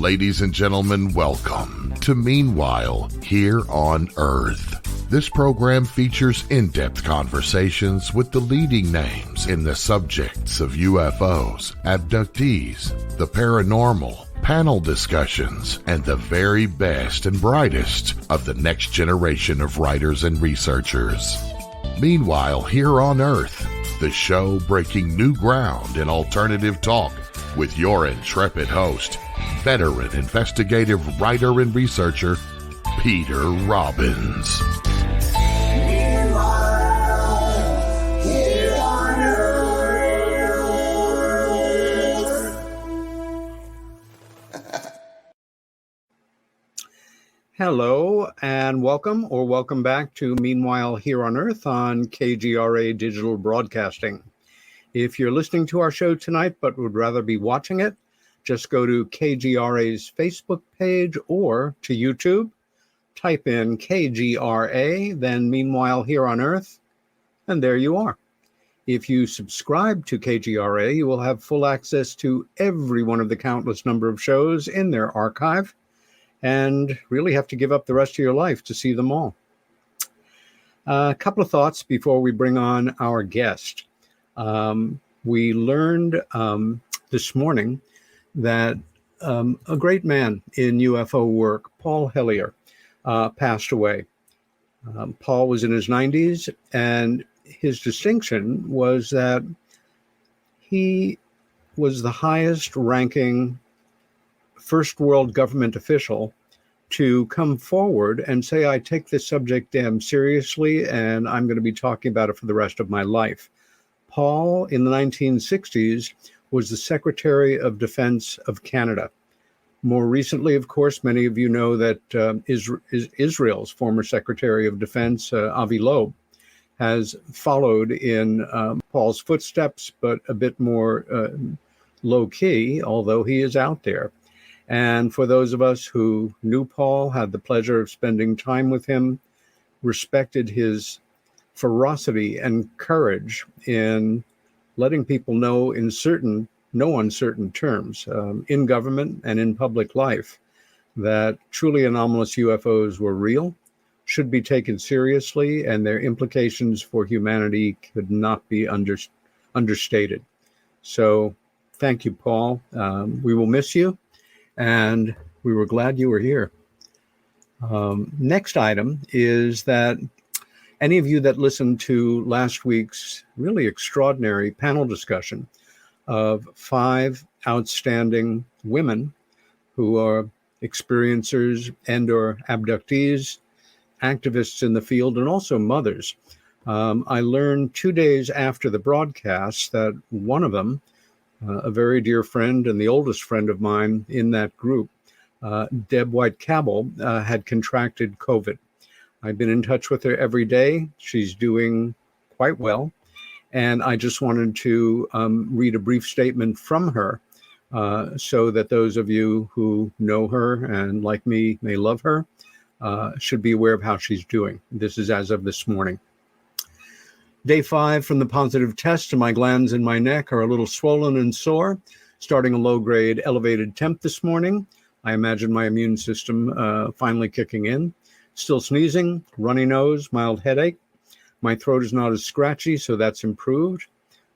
Ladies and gentlemen, welcome to Meanwhile Here on Earth. This program features in-depth conversations with the leading names in the subjects of UFOs, abductees, the paranormal, panel discussions, and the very best and brightest of the next generation of writers and researchers. Meanwhile Here on Earth, the show breaking new ground in alternative talk with your intrepid host, veteran investigative writer and researcher, Peter Robbins. Hello and welcome back to Meanwhile Here on Earth on KGRA Digital Broadcasting. If you're listening to our show tonight but would rather be watching it, just go to KGRA's Facebook page or to YouTube, type in KGRA, then Meanwhile Here on Earth, and there you are. If you subscribe to KGRA, you will have full access to every one of the countless number of shows in their archive, and really have to give up the rest of your life to see them all. A couple of thoughts before we bring on our guest. We learned this morning that a great man in UFO work, Paul Hellyer, passed away. Paul was in his 90s, and his distinction was that he was the highest ranking first world government official to come forward and say, I take this subject damn seriously, and I'm going to be talking about it for the rest of my life. Paul, in the 1960s, was the Secretary of Defense of Canada. More recently, of course, many of you know that Israel's former Secretary of Defense, Avi Loeb, has followed in Paul's footsteps, but a bit more low-key, although he is out there. And for those of us who knew Paul, had the pleasure of spending time with him, respected his ferocity and courage in letting people know in no uncertain terms, in government and in public life, that truly anomalous UFOs were real, should be taken seriously, and their implications for humanity could not be understated. So thank you, Paul. We will miss you, and we were glad you were here. Next item is that any of you that listened to last week's really extraordinary panel discussion of 5 outstanding women who are experiencers and or abductees, activists in the field, and also mothers. I learned 2 days after the broadcast that one of them, a very dear friend and the oldest friend of mine in that group, Deb White-Cabell, had contracted COVID. I've been in touch with her every day. She's doing quite well. And I just wanted to read a brief statement from her so that those of you who know her and, like me, may love her, should be aware of how she's doing. This is as of this morning. Day 5 from the positive test, and my glands in my neck are a little swollen and sore, starting a low-grade elevated temp this morning. I imagine my immune system finally kicking in. Still sneezing, runny nose, mild headache. My throat is not as scratchy, so that's improved.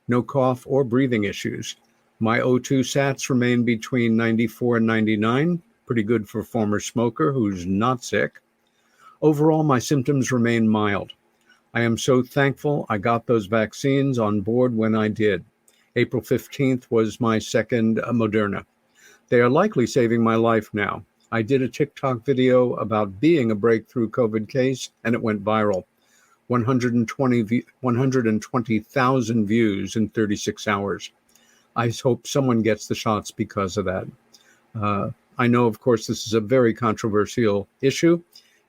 No cough or breathing issues. My O2 sats remain between 94 and 99. Pretty good for a former smoker who's not sick. Overall, my symptoms remain mild. I am so thankful I got those vaccines on board when I did. April 15th was my second Moderna. They are likely saving my life now. I did a TikTok video about being a breakthrough COVID case, and it went viral. 120,000 views in 36 hours. I hope someone gets the shots because of that. I know, of course, this is a very controversial issue,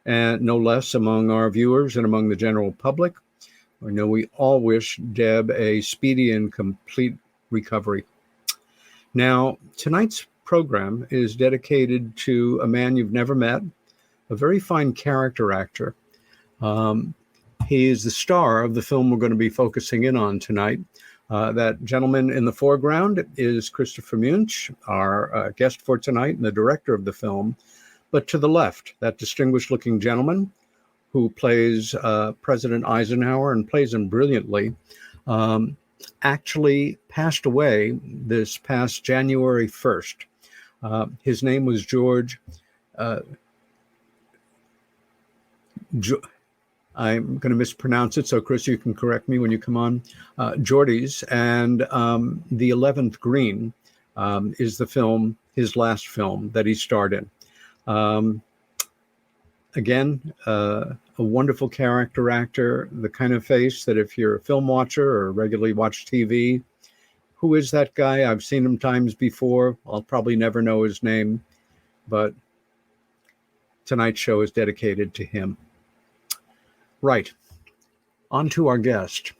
and no less among our viewers and among the general public. I know we all wish Deb a speedy and complete recovery. Now, tonight's program is dedicated to a man you've never met, a very fine character actor. He is the star of the film we're going to be focusing in on tonight, That gentleman in the foreground is Christopher Munch, our guest for tonight and the director of the film. But to the left, that distinguished-looking gentleman who plays President Eisenhower and plays him brilliantly, actually passed away this past January 1st. His name was George. I'm going to mispronounce it, so Chris, you can correct me when you come on. Geordies, and The 11th Green is the film, his last film that he starred in. Again, a wonderful character actor, the kind of face that if you're a film watcher or regularly watch TV, who is that guy? I've seen him times before. I'll probably never know his name, but tonight's show is dedicated to him. Right, on to our guest.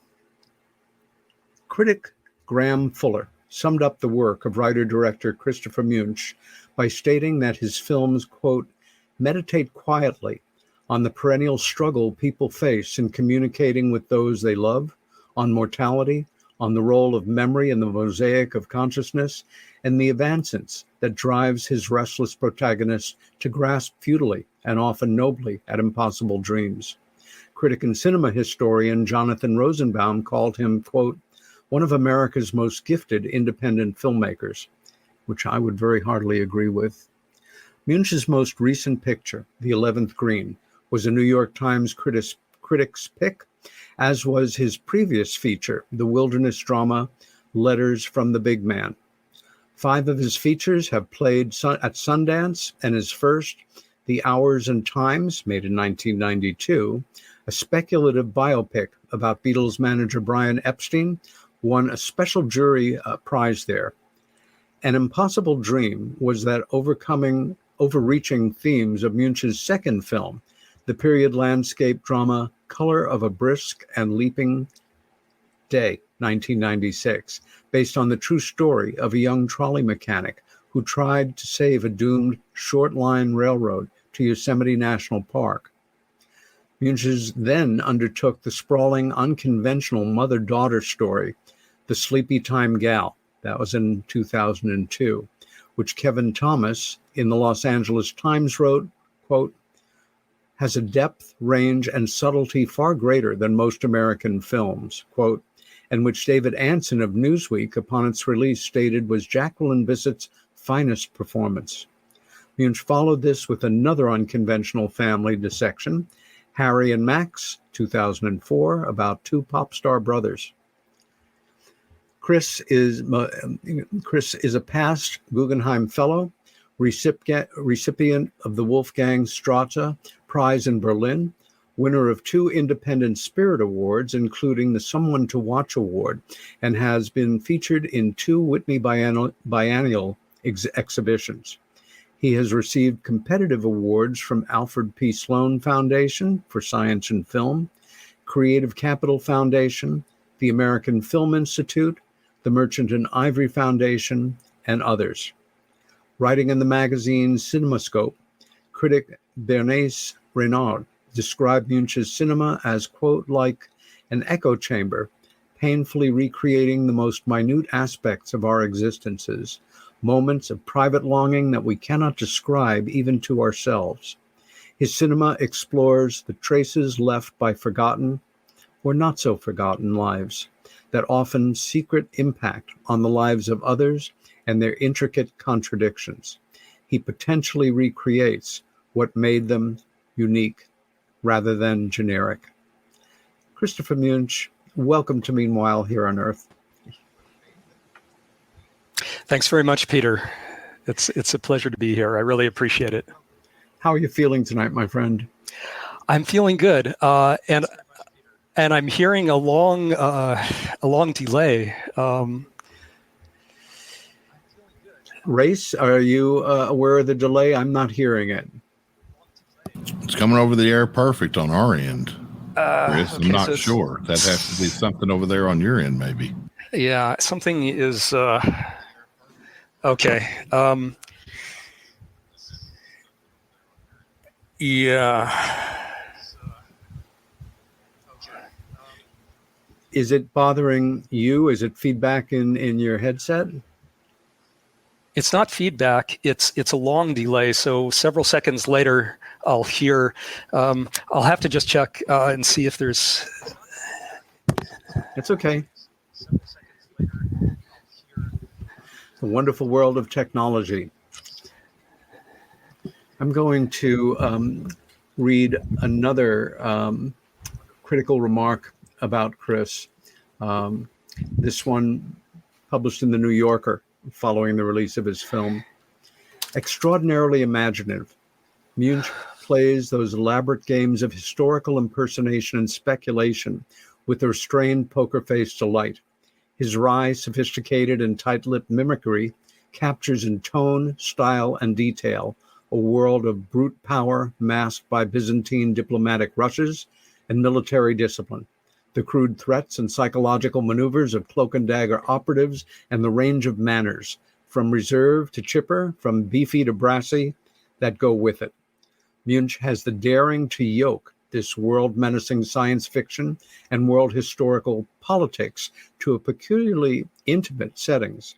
Critic Graham Fuller summed up the work of writer-director Christopher Munch by stating that his films, quote, meditate quietly on the perennial struggle people face in communicating with those they love, on mortality, on the role of memory in the mosaic of consciousness, and the advancements that drives his restless protagonist to grasp futilely and often nobly at impossible dreams. Critic and cinema historian Jonathan Rosenbaum called him, quote, one of America's most gifted independent filmmakers, which I would very heartily agree with. Munch's most recent picture, The 11th Green, was a New York Times critic's pick, as was his previous feature, the wilderness drama Letters from the Big Man. 5 of his features have played at Sundance, and his first, The Hours and Times, made in 1992, a speculative biopic about Beatles manager Brian Epstein, won a special jury prize there. An Impossible Dream was that overreaching themes of Munch's second film, the period landscape drama Color of a Brisk and Leaping Day, 1996, based on the true story of a young trolley mechanic who tried to save a doomed short-line railroad to Yosemite National Park. Munch then undertook the sprawling, unconventional mother-daughter story, The Sleepy Time Gal, that was in 2002, which Kevin Thomas in the Los Angeles Times wrote, quote, has a depth, range, and subtlety far greater than most American films, quote, and which David Anson of Newsweek, upon its release, stated was Jacqueline Bissett's finest performance. Munch followed this with another unconventional family dissection, Harry and Max, 2004, about 2 pop star brothers. Chris is a past Guggenheim Fellow, recipient of the Wolfgang Strata Prize in Berlin, winner of 2 Independent Spirit Awards, including the Someone to Watch Award, and has been featured in 2 Whitney Biennial exhibitions. He has received competitive awards from Alfred P. Sloan Foundation for Science and Film, Creative Capital Foundation, the American Film Institute, the Merchant and Ivory Foundation, and others. Writing in the magazine CinemaScope, critic Bernice Renaud described Munch's cinema as, quote, like an echo chamber, painfully recreating the most minute aspects of our existences, moments of private longing that we cannot describe even to ourselves. His cinema explores the traces left by forgotten or not so forgotten lives that often secret impact on the lives of others and their intricate contradictions. He potentially recreates what made them unique rather than generic. Christopher Munch, welcome to Meanwhile Here on Earth. Thanks very much, Peter. It's a pleasure to be here. I really appreciate it. How are you feeling tonight, my friend? I'm feeling good, and I'm hearing a long delay. Race, are you aware of the delay? I'm not hearing it. It's coming over the air perfect on our end, Chris. Okay, I'm not sure. That has to be something over there on your end, maybe. Yeah, something is okay. Yeah. Is it bothering you? Is it feedback in your headset? It's not feedback. It's a long delay. So several seconds later, I'll hear. I'll have to just check and see if there's. It's okay. The wonderful world of technology. I'm going to read another critical remark about Chris. This one published in the New Yorker following the release of his film. Extraordinarily imaginative, Munch plays those elaborate games of historical impersonation and speculation with a restrained poker-faced delight. His wry, sophisticated, and tight-lipped mimicry captures in tone, style, and detail a world of brute power masked by Byzantine diplomatic rushes and military discipline, the crude threats and psychological maneuvers of cloak and dagger operatives, and the range of manners, from reserve to chipper, from beefy to brassy, that go with it. Munch has the daring to yoke this world-menacing science fiction and world historical politics to a peculiarly intimate settings.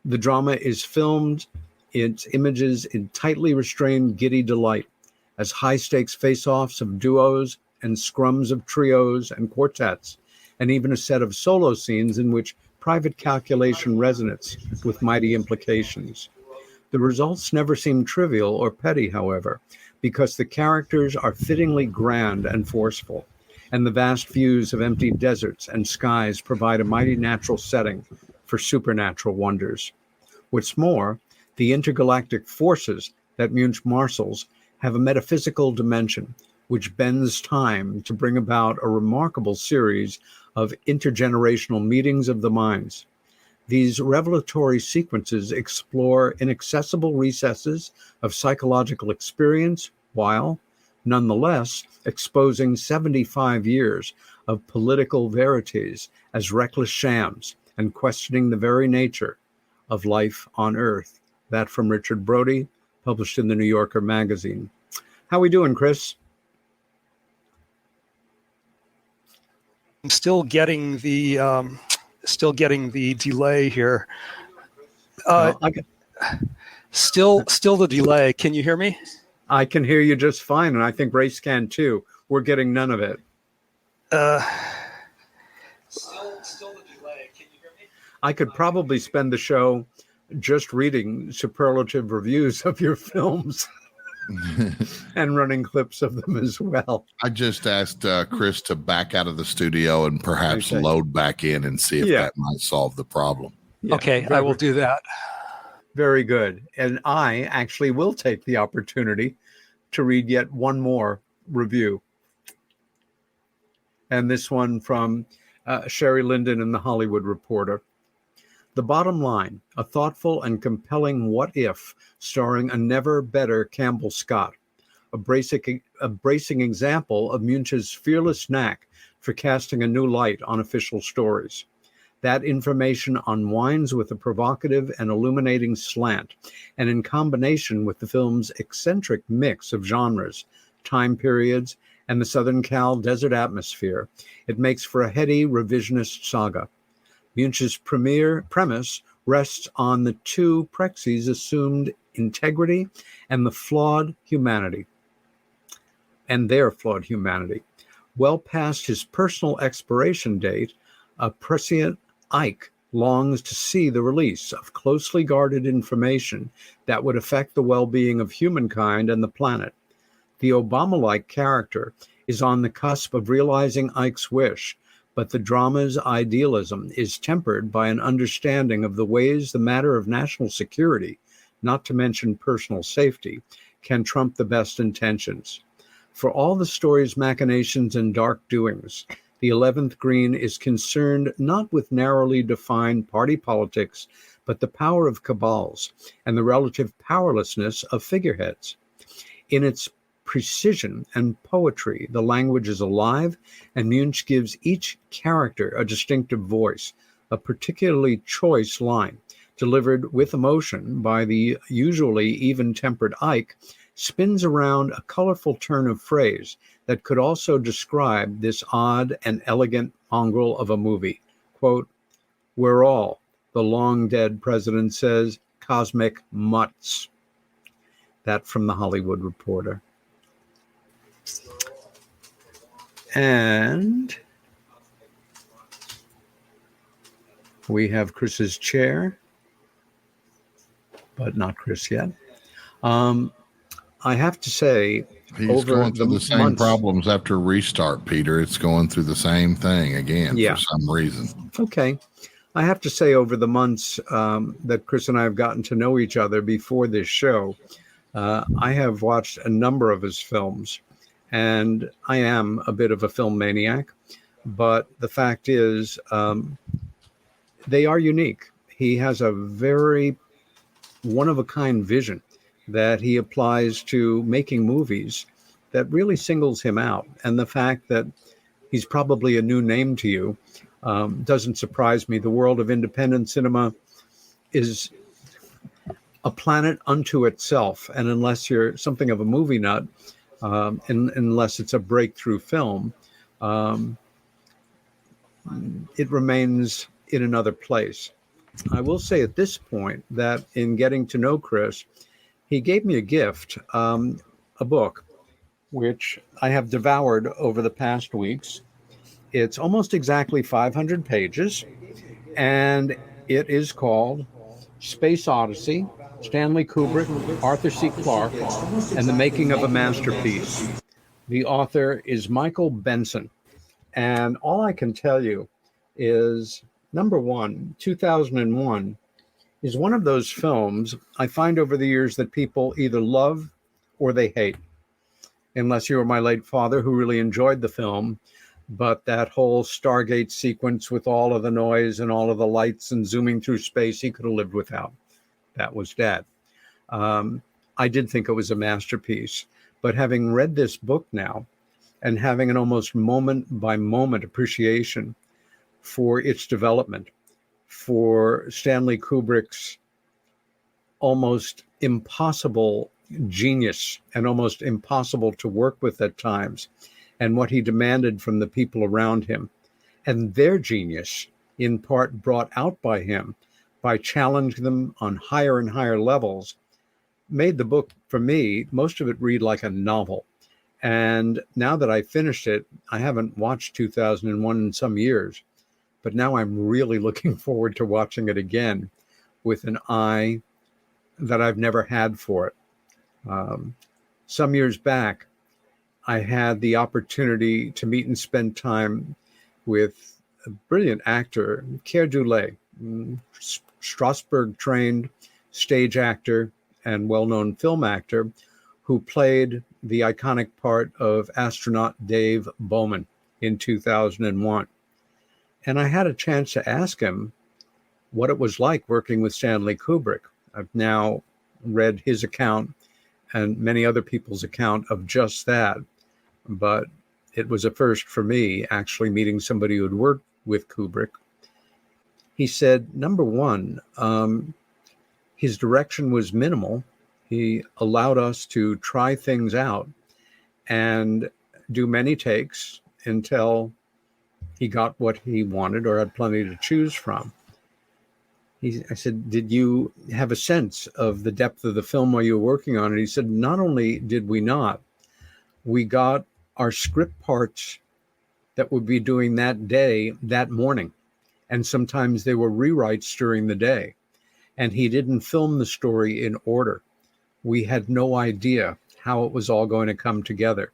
The drama is filmed, its images in tightly restrained giddy delight, as high-stakes face-offs of duos and scrums of trios and quartets, and even a set of solo scenes in which private calculation resonates with mighty implications. The results never seem trivial or petty, however, because the characters are fittingly grand and forceful, and the vast views of empty deserts and skies provide a mighty natural setting for supernatural wonders. What's more, the intergalactic forces that Munch marshals have a metaphysical dimension which bends time to bring about a remarkable series of intergenerational meetings of the minds. These revelatory sequences explore inaccessible recesses of psychological experience while, nonetheless, exposing 75 years of political verities as reckless shams and questioning the very nature of life on Earth. That from Richard Brody, published in the New Yorker magazine. How we doing, Chris? I'm still getting the delay here. Still the delay. Can you hear me? I can hear you just fine, and I think Race can too. We're getting none of it. Still the delay. Can you hear me? I could probably spend the show just reading superlative reviews of your films and running clips of them as well. I just asked Chris to back out of the studio and perhaps load back in and see if that might solve the problem. Yeah, okay, I will do that. Very good. And I actually will take the opportunity to read yet one more review. And this one from Sherry Linden in The Hollywood Reporter. The bottom line, a thoughtful and compelling what if starring a never better Campbell Scott, a bracing example of Munch's fearless knack for casting a new light on official stories. That information unwinds with a provocative and illuminating slant, and in combination with the film's eccentric mix of genres, time periods, and the Southern Cal desert atmosphere, it makes for a heady revisionist saga. Munch's premier premise rests on the two Prexy's assumed integrity and their flawed humanity. Well past his personal expiration date, a prescient Ike longs to see the release of closely guarded information that would affect the well-being of humankind and the planet. The Obama-like character is on the cusp of realizing Ike's wish, but the drama's idealism is tempered by an understanding of the ways the matter of national security, not to mention personal safety, can trump the best intentions. For all the story's machinations and dark doings, the 11th Green is concerned not with narrowly defined party politics, but the power of cabals and the relative powerlessness of figureheads. In its precision and poetry, the language is alive, and Munch gives each character a distinctive voice, a particularly choice line, delivered with emotion by the usually even-tempered Ike, spins around a colorful turn of phrase that could also describe this odd and elegant mongrel of a movie. Quote, "We're all," the long dead president says, "cosmic mutts." That from the Hollywood Reporter. And we have Chris's chair, but not Chris yet. I have to say, he's going through the same problems after restart, Peter. It's going through the same thing again for some reason. Okay. I have to say, over the months that Chris and I have gotten to know each other before this show, I have watched a number of his films, and I am a bit of a film maniac, but the fact is they are unique. He has a very one-of-a-kind vision that he applies to making movies that really singles him out. And the fact that he's probably a new name to you doesn't surprise me. The world of independent cinema is a planet unto itself. And unless you're something of a movie nut, unless it's a breakthrough film, it remains in another place. I will say at this point that in getting to know Chris, he gave me a gift, a book, which I have devoured over the past weeks. It's almost exactly 500 pages, and it is called Space Odyssey, Stanley Kubrick, Arthur C. Clarke, and the Making of a Masterpiece. The author is Michael Benson. And all I can tell you is, number one, 2001 is one of those films I find over the years that people either love or they hate. Unless you were my late father, who really enjoyed the film, but that whole Stargate sequence with all of the noise and all of the lights and zooming through space, he could have lived without. That was Dad. I did think it was a masterpiece, but having read this book now and having an almost moment by moment appreciation for its development, for Stanley Kubrick's almost impossible genius and almost impossible to work with at times, and what he demanded from the people around him, and their genius, in part brought out by him by challenging them on higher and higher levels, made the book, for me, most of it read like a novel. And now that I finished it, I haven't watched 2001 in some years, but now I'm really looking forward to watching it again with an eye that I've never had for it. Some years back, I had the opportunity to meet and spend time with a brilliant actor, Keir Dullea, Strasbourg-trained stage actor and well-known film actor, who played the iconic part of astronaut Dave Bowman in 2001. And I had a chance to ask him what it was like working with Stanley Kubrick. I've now read his account and many other people's account of just that, but it was a first for me, actually meeting somebody who had worked with Kubrick. He said, number one, his direction was minimal. He allowed us to try things out and do many takes until he got what he wanted or had plenty to choose from. I said, did you have a sense of the depth of the film while you were working on it? He said, not only did we not, we got our script parts that would be doing that day, that morning. And sometimes they were rewrites during the day. And he didn't film the story in order. We had no idea how it was all going to come together.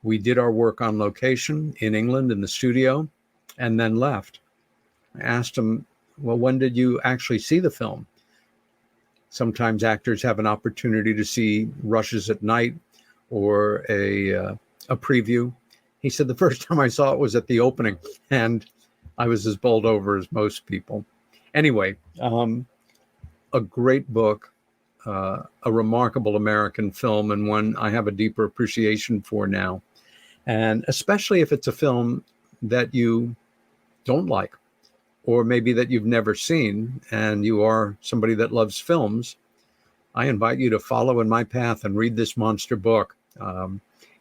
We did our work on location in England in the studio and then left. I asked him, well, when did you actually see the film? Sometimes actors have an opportunity to see rushes at night or a preview. He said, the first time I saw it was at the opening, and I was as bowled over as most people. Anyway, a great book, a remarkable American film, and one I have a deeper appreciation for now. And especially if it's a film that you don't like, or maybe that you've never seen, and you are somebody that loves films, I invite you to follow in my path and read this monster book.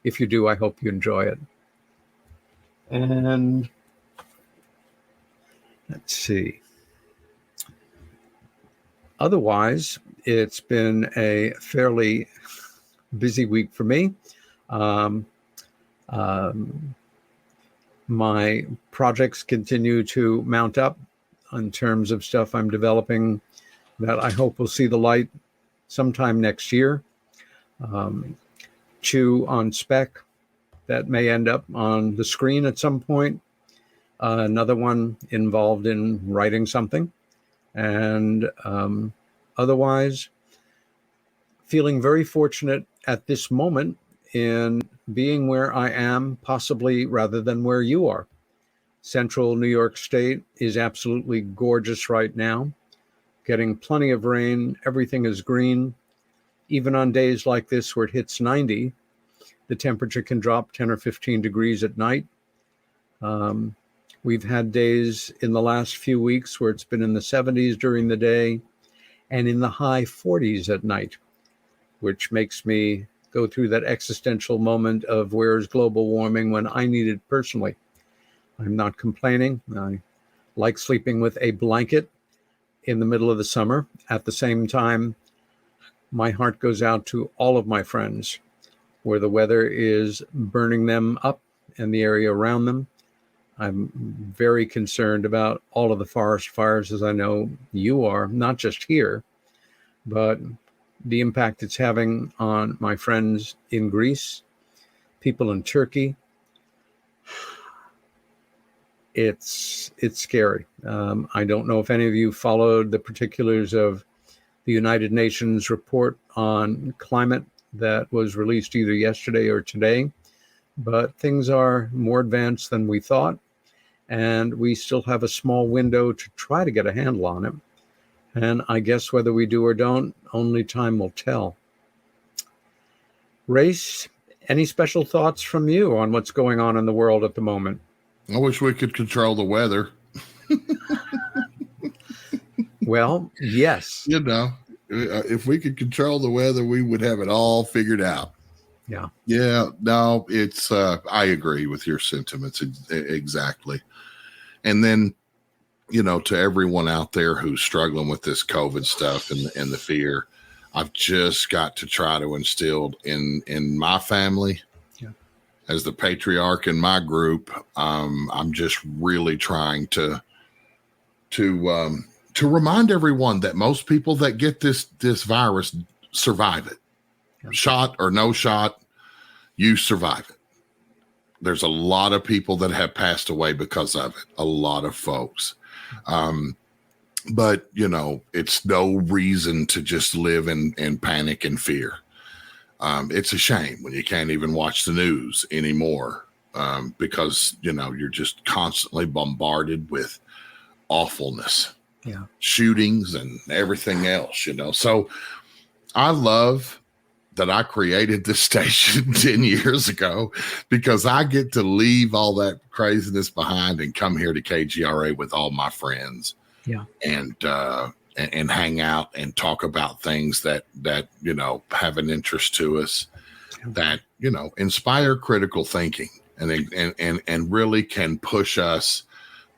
If you do, I hope you enjoy it. And Let's see. Otherwise, it's been a fairly busy week for me. My projects continue to mount up in terms of stuff I'm developing that I hope will see the light sometime next year. Chew on spec that may end up on the screen at some point. Another one involved in writing something. And otherwise, feeling very fortunate at this moment in being where I am, possibly rather than where you are. Central New York State is absolutely gorgeous right now, getting plenty of rain. Everything is green. Even on days like this where it hits 90, the temperature can drop 10 or 15 degrees at night. We've had days in the last few weeks where it's been in the 70s during the day and in the high 40s at night, which makes me go through that existential moment of where's global warming when I need it personally. I'm not complaining. I like sleeping with a blanket in the middle of the summer. At the same time, my heart goes out to all of my friends where the weather is burning them up and the area around them. I'm very concerned about all of the forest fires, as I know you are, not just here, but the impact it's having on my friends in Greece, people in Turkey. It's scary. I don't know if any of you followed the particulars of the United Nations report on climate that was released either yesterday or today, but things are more advanced than we thought, and we still have a small window to try to get a handle on it. And I guess whether we do or don't, only time will tell. Race, any special thoughts from you on what's going on in the world at the moment? I wish we could control the weather. Well, yes. You know, if we could control the weather, we would have it all figured out. Yeah. Yeah. No, it's, I agree with your sentiments exactly. And then, you know, to everyone out there who's struggling with this COVID stuff and the fear, I've just got to try to instill in my family, as the patriarch in my group. I'm just really trying to remind everyone that most people that get this virus survive it. Shot or no shot, you survive it. There's a lot of people that have passed away because of it. A lot of folks. But, you know, it's no reason to just live in panic and fear. It's a shame when you can't even watch the news anymore because, you know, you're just constantly bombarded with awfulness, shootings and everything else, you know. So I love that I created this station 10 years ago because I get to leave all that craziness behind and come here to KGRA with all my friends and hang out and talk about things that, you know, have an interest to us, that, you know, inspire critical thinking and really can push us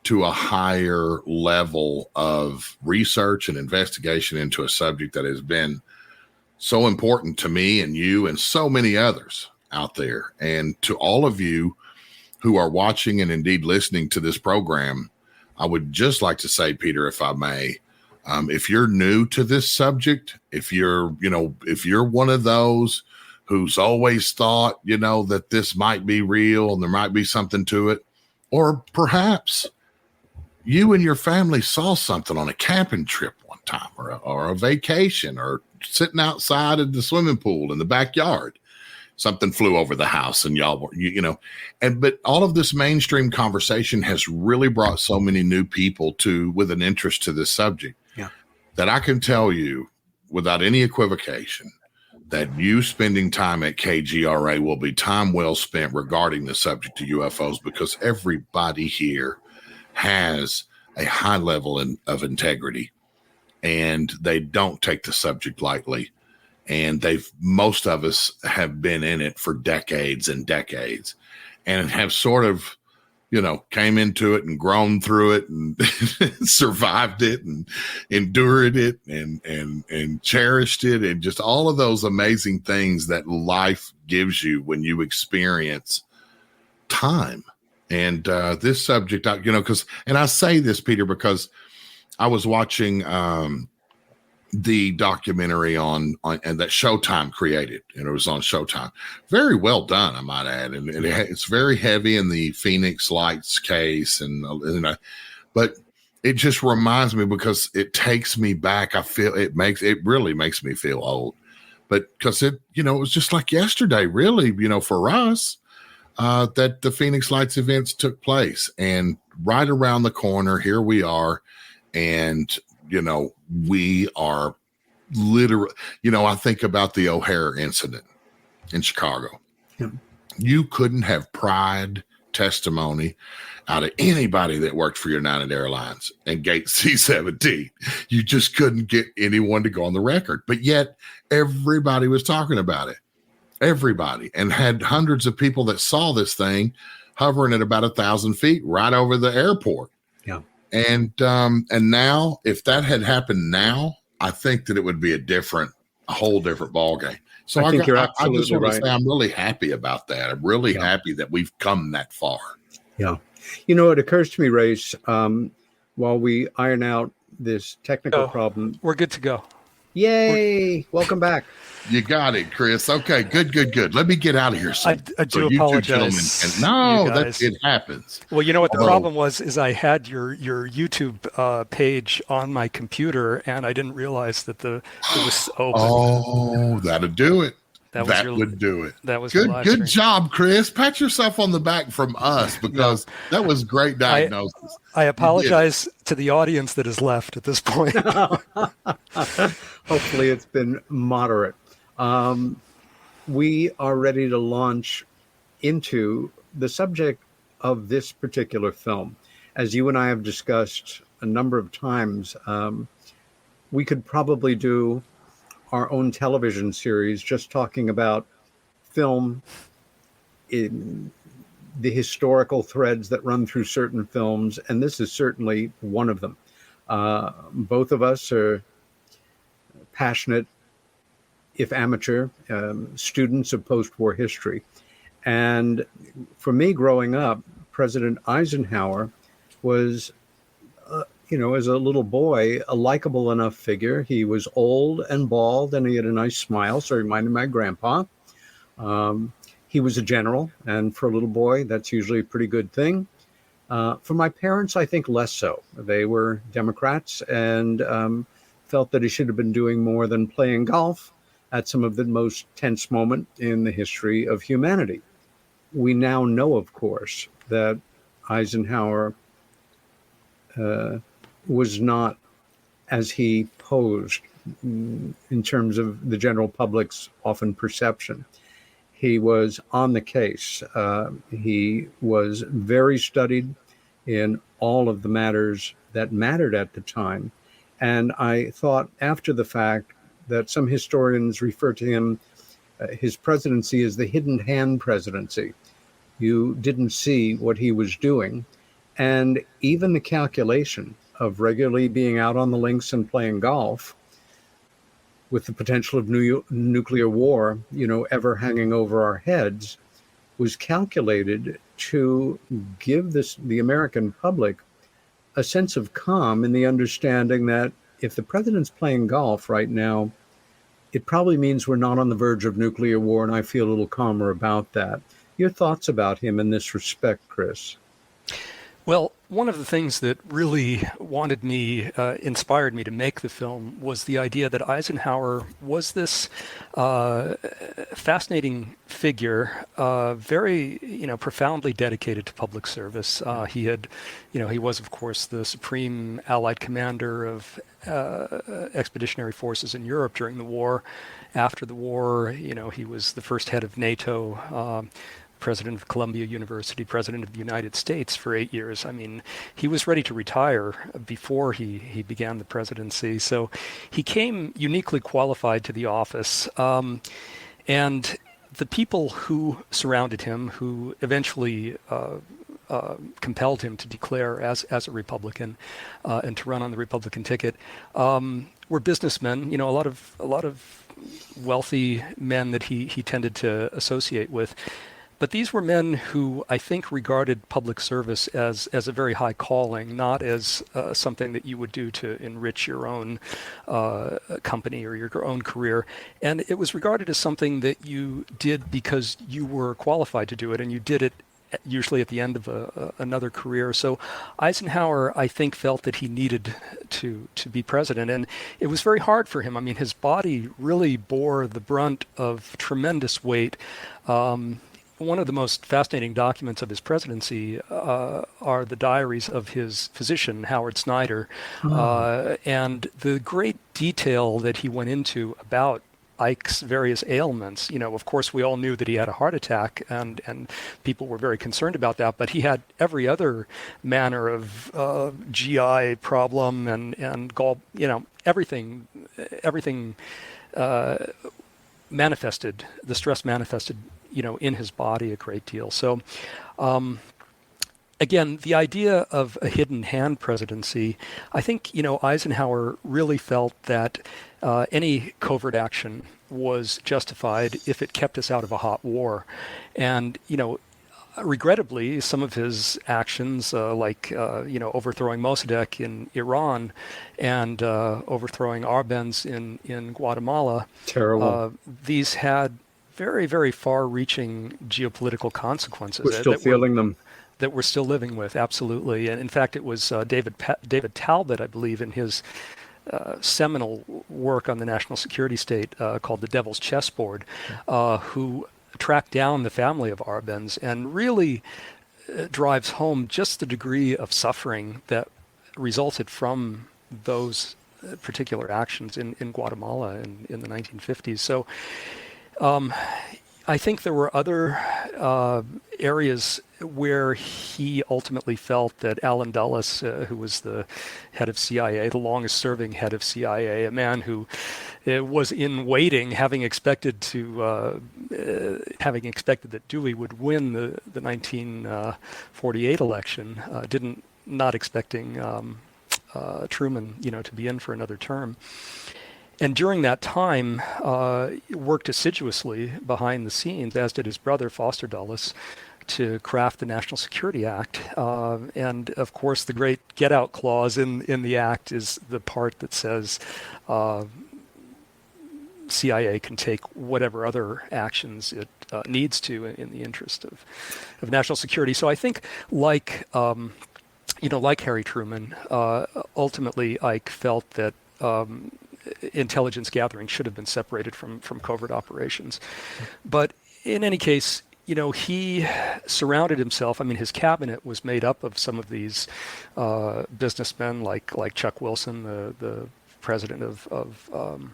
to a higher level of research and investigation into a subject that has been so important to me and you and so many others out there. And to all of you who are watching and indeed listening to this program, I would just like to say, Peter, if I may, if you're new to this subject, if you're one of those who's always thought, you know, that this might be real and there might be something to it, or perhaps you and your family saw something on a camping trip one time or a vacation or sitting outside of the swimming pool in the backyard, something flew over the house and y'all were, but all of this mainstream conversation has really brought so many new people with an interest to this subject that I can tell you without any equivocation that you spending time at KGRA will be time well spent regarding the subject of UFOs, because everybody here has a high level of integrity and they don't take the subject lightly. And most of us have been in it for decades and decades and have sort of, came into it and grown through it and survived it and endured it and cherished it, and just all of those amazing things that life gives you when you experience time. And this subject, and I say this, Peter, because I was watching the documentary on and that Showtime created, and it was on Showtime. Very well done, I might add, and it's very heavy in the Phoenix Lights case, but it just reminds me, because it takes me back. I feel it really makes me feel old, but because it was just like yesterday, really, for us, that the Phoenix Lights events took place, and right around the corner, here we are, and we are literally, I think about the O'Hare incident in Chicago. Yeah. You couldn't have pried testimony out of anybody that worked for United Airlines and Gate C-17. You just couldn't get anyone to go on the record. But yet everybody was talking about it. Everybody. And had hundreds of people that saw this thing hovering at about 1,000 feet right over the airport. Yeah. And now, if that had happened now, I think that it would be a whole different ballgame. So I think you're I just absolutely want to right. say I'm really happy about that. I'm really happy that we've come that far. Yeah. It occurs to me, Race, while we iron out this technical problem. We're good to go. Yay! Welcome back. You got it, Chris. Okay, good. Let me get out of here. I do apologize. It happens. Well, you know what the problem was is I had your YouTube page on my computer, and I didn't realize that it was open. Oh, that'd do it. That would do it. That was good job, Chris. Pat yourself on the back from us, because that was great diagnosis. I apologize to the audience that is left at this point. Hopefully it's been moderate. We are ready to launch into the subject of this particular film. As you and I have discussed a number of times, we could probably do our own television series just talking about film, in the historical threads that run through certain films, and this is certainly one of them. Both of us are passionate, if amateur, students of post-war history. And for me, growing up, President Eisenhower was, as a little boy, a likable enough figure. He was old and bald, and he had a nice smile, so he reminded me of my grandpa. He was a general, and for a little boy, that's usually a pretty good thing. For my parents, I think less so. They were Democrats and felt that he should have been doing more than playing golf at some of the most tense moment in the history of humanity. We now know, of course, that Eisenhower was not as he posed in terms of the general public's often perception. He was on the case. He was very studied in all of the matters that mattered at the time. And I thought after the fact that some historians refer to him, his presidency, as the hidden hand presidency. You didn't see what he was doing. And even the calculation of regularly being out on the links and playing golf, with the potential of nuclear war, ever hanging over our heads, was calculated to give the American public a sense of calm in the understanding that if the president's playing golf right now, it probably means we're not on the verge of nuclear war, and I feel a little calmer about that. Your thoughts about him in this respect, Chris? Well, one of the things that really inspired me to make the film was the idea that Eisenhower was this fascinating figure, very, profoundly dedicated to public service. He was, of course, the supreme Allied commander of expeditionary forces in Europe during the war. After the war, he was the first head of NATO, president of Columbia University, president of the United States for 8 years. I mean, he was ready to retire before he began the presidency. So he came uniquely qualified to the office. And the people who surrounded him, who eventually compelled him to declare as a Republican and to run on the Republican ticket were businessmen. You know, a lot of wealthy men that he tended to associate with. But these were men who I think regarded public service as a very high calling, not as something that you would do to enrich your own company or your own career. And it was regarded as something that you did because you were qualified to do it, and you did it usually at the end of another career. So Eisenhower, I think, felt that he needed to be president, and it was very hard for him. I mean, his body really bore the brunt of tremendous weight. One of the most fascinating documents of his presidency are the diaries of his physician, Howard Snyder, and the great detail that he went into about Ike's various ailments. You know, of course, we all knew that he had a heart attack, and people were very concerned about that, but he had every other manner of GI problem and gall, you know, everything manifested, the stress manifested, you know, in his body a great deal. So, again, the idea of a hidden hand presidency, I think, you know, Eisenhower really felt that any covert action was justified if it kept us out of a hot war. And, you know, regrettably, some of his actions, like, you know, overthrowing Mossadegh in Iran and overthrowing Arbenz in Guatemala, Terrible. These had very, very far-reaching geopolitical consequences. We're still feeling them. That we're still living with, absolutely. And in fact, it was David Talbot, I believe, in his seminal work on the national security state called The Devil's Chessboard, who tracked down the family of Arbenz and really drives home just the degree of suffering that resulted from those particular actions in Guatemala in the 1950s. So I think there were other areas where he ultimately felt that Allen Dulles, who was the head of CIA, the longest serving head of CIA, a man who was in waiting, having expected that Dewey would win the 1948 election, not expecting Truman, you know, to be in for another term. And during that time, worked assiduously behind the scenes, as did his brother, Foster Dulles, to craft the National Security Act. And of course, the great get-out clause in the act is the part that says CIA can take whatever other actions it needs to in the interest of national security. So I think, like Harry Truman, ultimately Ike felt that intelligence gathering should have been separated from covert operations. But in any case, you know, he surrounded himself. I mean, his cabinet was made up of some of these businessmen, like Chuck Wilson, the president of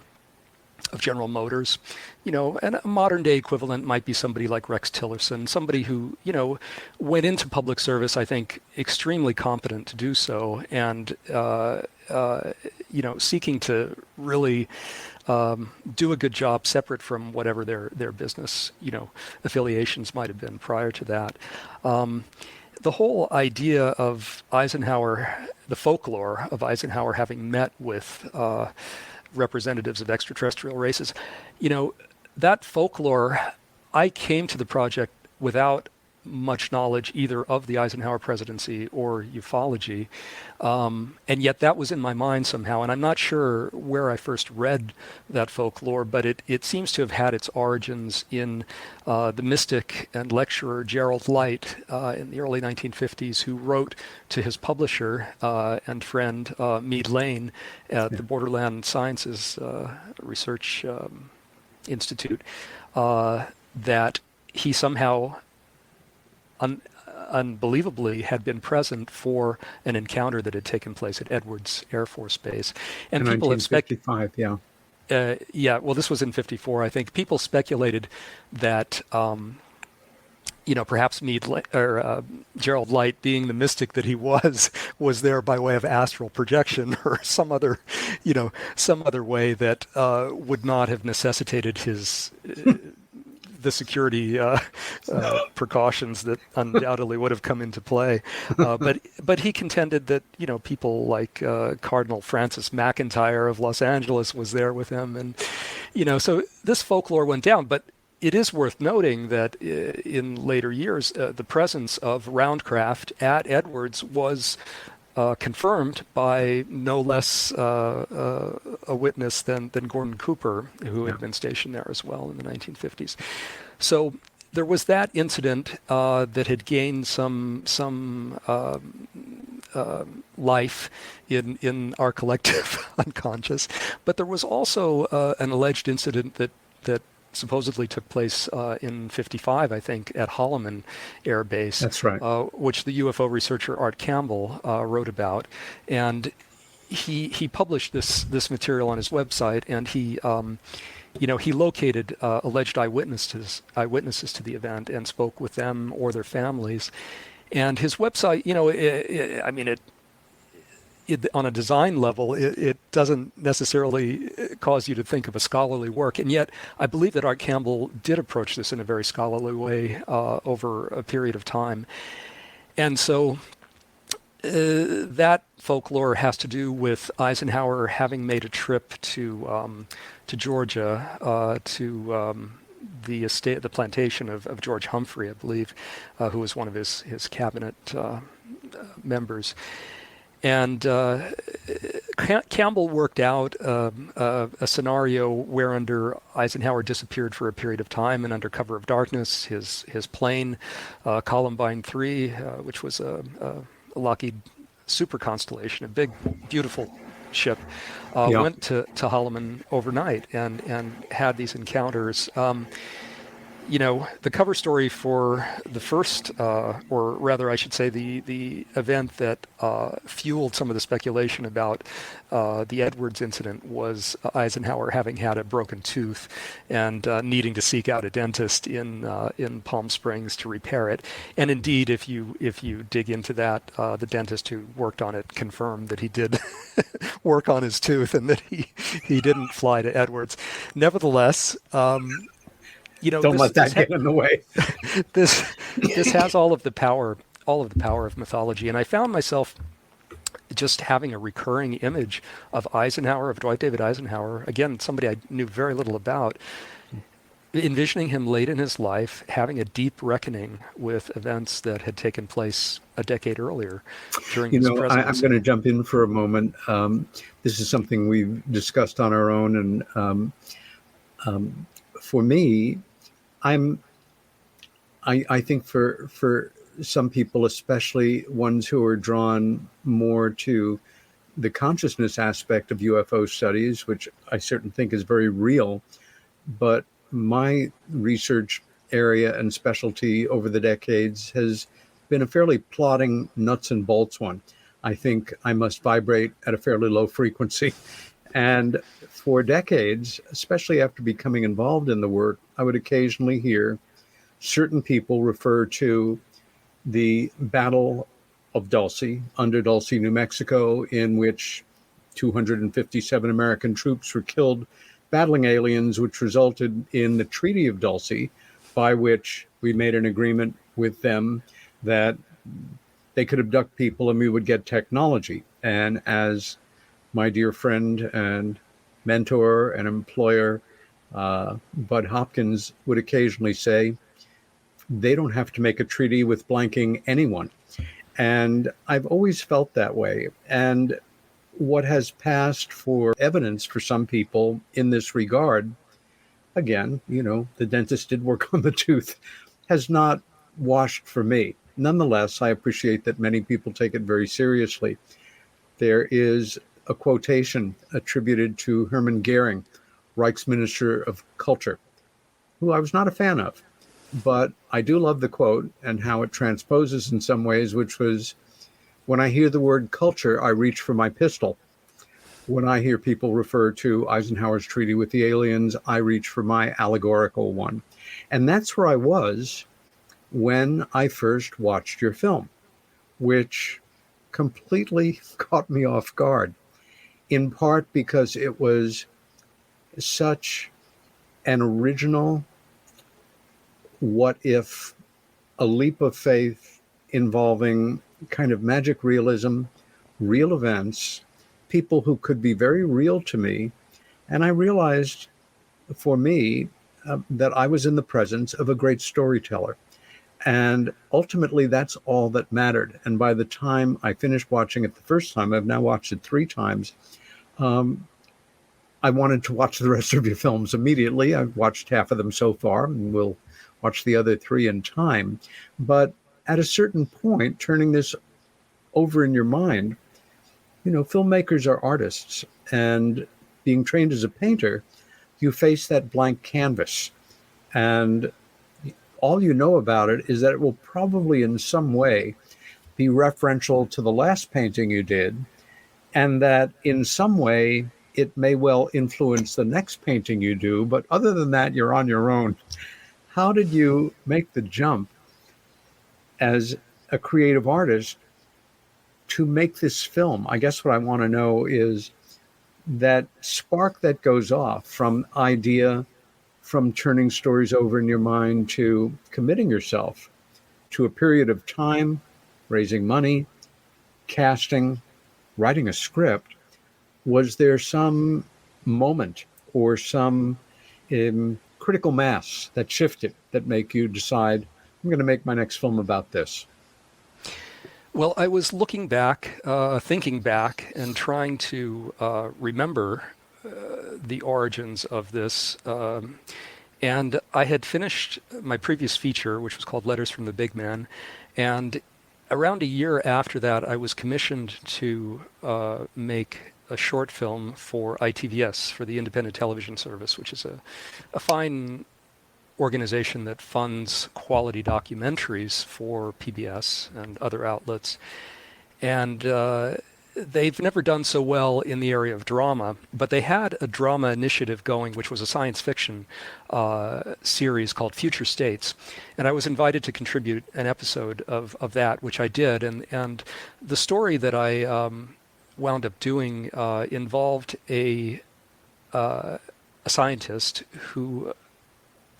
General Motors, you know, and a modern day equivalent might be somebody like Rex Tillerson, somebody who, you know, went into public service, I think, extremely competent to do so, and you know, seeking to really do a good job separate from whatever their business, you know, affiliations might have been prior to that. The whole idea of Eisenhower, the folklore of Eisenhower having met with representatives of extraterrestrial races, you know, that folklore, I came to the project without much knowledge either of the Eisenhower presidency or ufology, and yet that was in my mind somehow, and I'm not sure where I first read that folklore, but it seems to have had its origins in the mystic and lecturer Gerald Light in the early 1950s, who wrote to his publisher and friend Meade Lane at the Borderland Sciences Research Institute, that he somehow unbelievably had been present for an encounter that had taken place at Edwards Air Force Base. And in people have 1955, yeah. Well, this was in 54, I think. People speculated that, you know, perhaps Gerald Light, being the mystic that he was there by way of astral projection or some other way that would not have necessitated his the security precautions that undoubtedly would have come into play. But he contended that people like Cardinal Francis McIntyre of Los Angeles was there with him, and so this folklore went down. But it is worth noting that in later years, the presence of roundcraft at Edwards was confirmed by no less a witness than Gordon Cooper, who had been stationed there as well in the 1950s. So there was that incident that had gained some life in our collective unconscious, but there was also an alleged incident that supposedly took place in 55, I think, at Holloman Air Base. That's right. Which the UFO researcher Art Campbell wrote about, and he published this material on his website, and he located alleged eyewitnesses to the event and spoke with them or their families, and his website, on a design level, it doesn't necessarily cause you to think of a scholarly work. And yet, I believe that Art Campbell did approach this in a very scholarly way over a period of time. And so that folklore has to do with Eisenhower having made a trip to Georgia, to the estate, the plantation of George Humphrey, I believe, who was one of his cabinet members. And Campbell worked out a scenario whereunder Eisenhower disappeared for a period of time, and under cover of darkness, his plane, Columbine 3, which was a Lockheed super constellation, a big, beautiful ship, went to Holloman overnight and had these encounters. The cover story for the first, or rather I should say the event that fueled some of the speculation about the Edwards incident was Eisenhower having had a broken tooth and needing to seek out a dentist in Palm Springs to repair it. And indeed, if you dig into that, the dentist who worked on it confirmed that he did work on his tooth and that he didn't fly to Edwards. Nevertheless, don't let that get in the way. This has all of the power of mythology, and I found myself just having a recurring image of Eisenhower, of Dwight David Eisenhower, again, somebody I knew very little about, envisioning him late in his life, having a deep reckoning with events that had taken place a decade earlier during his presidency. I'm going to jump in for a moment. This is something we've discussed on our own, and for me, I think for some people, especially ones who are drawn more to the consciousness aspect of UFO studies, which I certainly think is very real, but my research area and specialty over the decades has been a fairly plodding nuts and bolts one. I think I must vibrate at a fairly low frequency. And for decades, especially after becoming involved in the work, I would occasionally hear certain people refer to the Battle of Dulce, under Dulce, New Mexico, in which 257 American troops were killed battling aliens, which resulted in the Treaty of Dulce, by which we made an agreement with them that they could abduct people and we would get technology. And as my dear friend and mentor and employer, Bud Hopkins, would occasionally say, they don't have to make a treaty with blanking anyone. And I've always felt that way. And what has passed for evidence for some people in this regard, again, the dentist did work on the tooth, has not washed for me. Nonetheless, I appreciate that many people take it very seriously. There is a quotation attributed to Hermann Goering, Reich's Minister of Culture, who I was not a fan of, but I do love the quote and how it transposes in some ways, which was, when I hear the word culture, I reach for my pistol. When I hear people refer to Eisenhower's treaty with the aliens, I reach for my allegorical one. And that's where I was when I first watched your film, which completely caught me off guard, in part because it was such an original what if a leap of faith involving kind of magic realism, real events, people who could be very real to me. And I realized for me that I was in the presence of a great storyteller. And ultimately, that's all that mattered. And by the time I finished watching it the first time, I've now watched it 3 times. I wanted to watch the rest of your films immediately. I've watched half of them so far, and we'll watch the other 3 in time. But at a certain point, turning this over in your mind, filmmakers are artists, and being trained as a painter, you face that blank canvas, and all you know about it is that it will probably in some way be referential to the last painting you did, and that in some way it may well influence the next painting you do. But other than that, you're on your own. How did you make the jump as a creative artist to make this film? I guess what I want to know is that spark that goes off from idea, from turning stories over in your mind to committing yourself to a period of time, raising money, casting, writing a script. Was there some moment or some critical mass that shifted that make you decide, I'm going to make my next film about this? Well, I was looking back, thinking back, and trying to remember the origins of this. And I had finished my previous feature, which was called Letters from the Big Man. And around a year after that, I was commissioned to make a short film for ITVS, for the Independent Television Service, which is a fine organization that funds quality documentaries for PBS and other outlets. And they've never done so well in the area of drama, but they had a drama initiative going, which was a science fiction series called Future States. And I was invited to contribute an episode of that, which I did. And the story that I wound up doing involved a scientist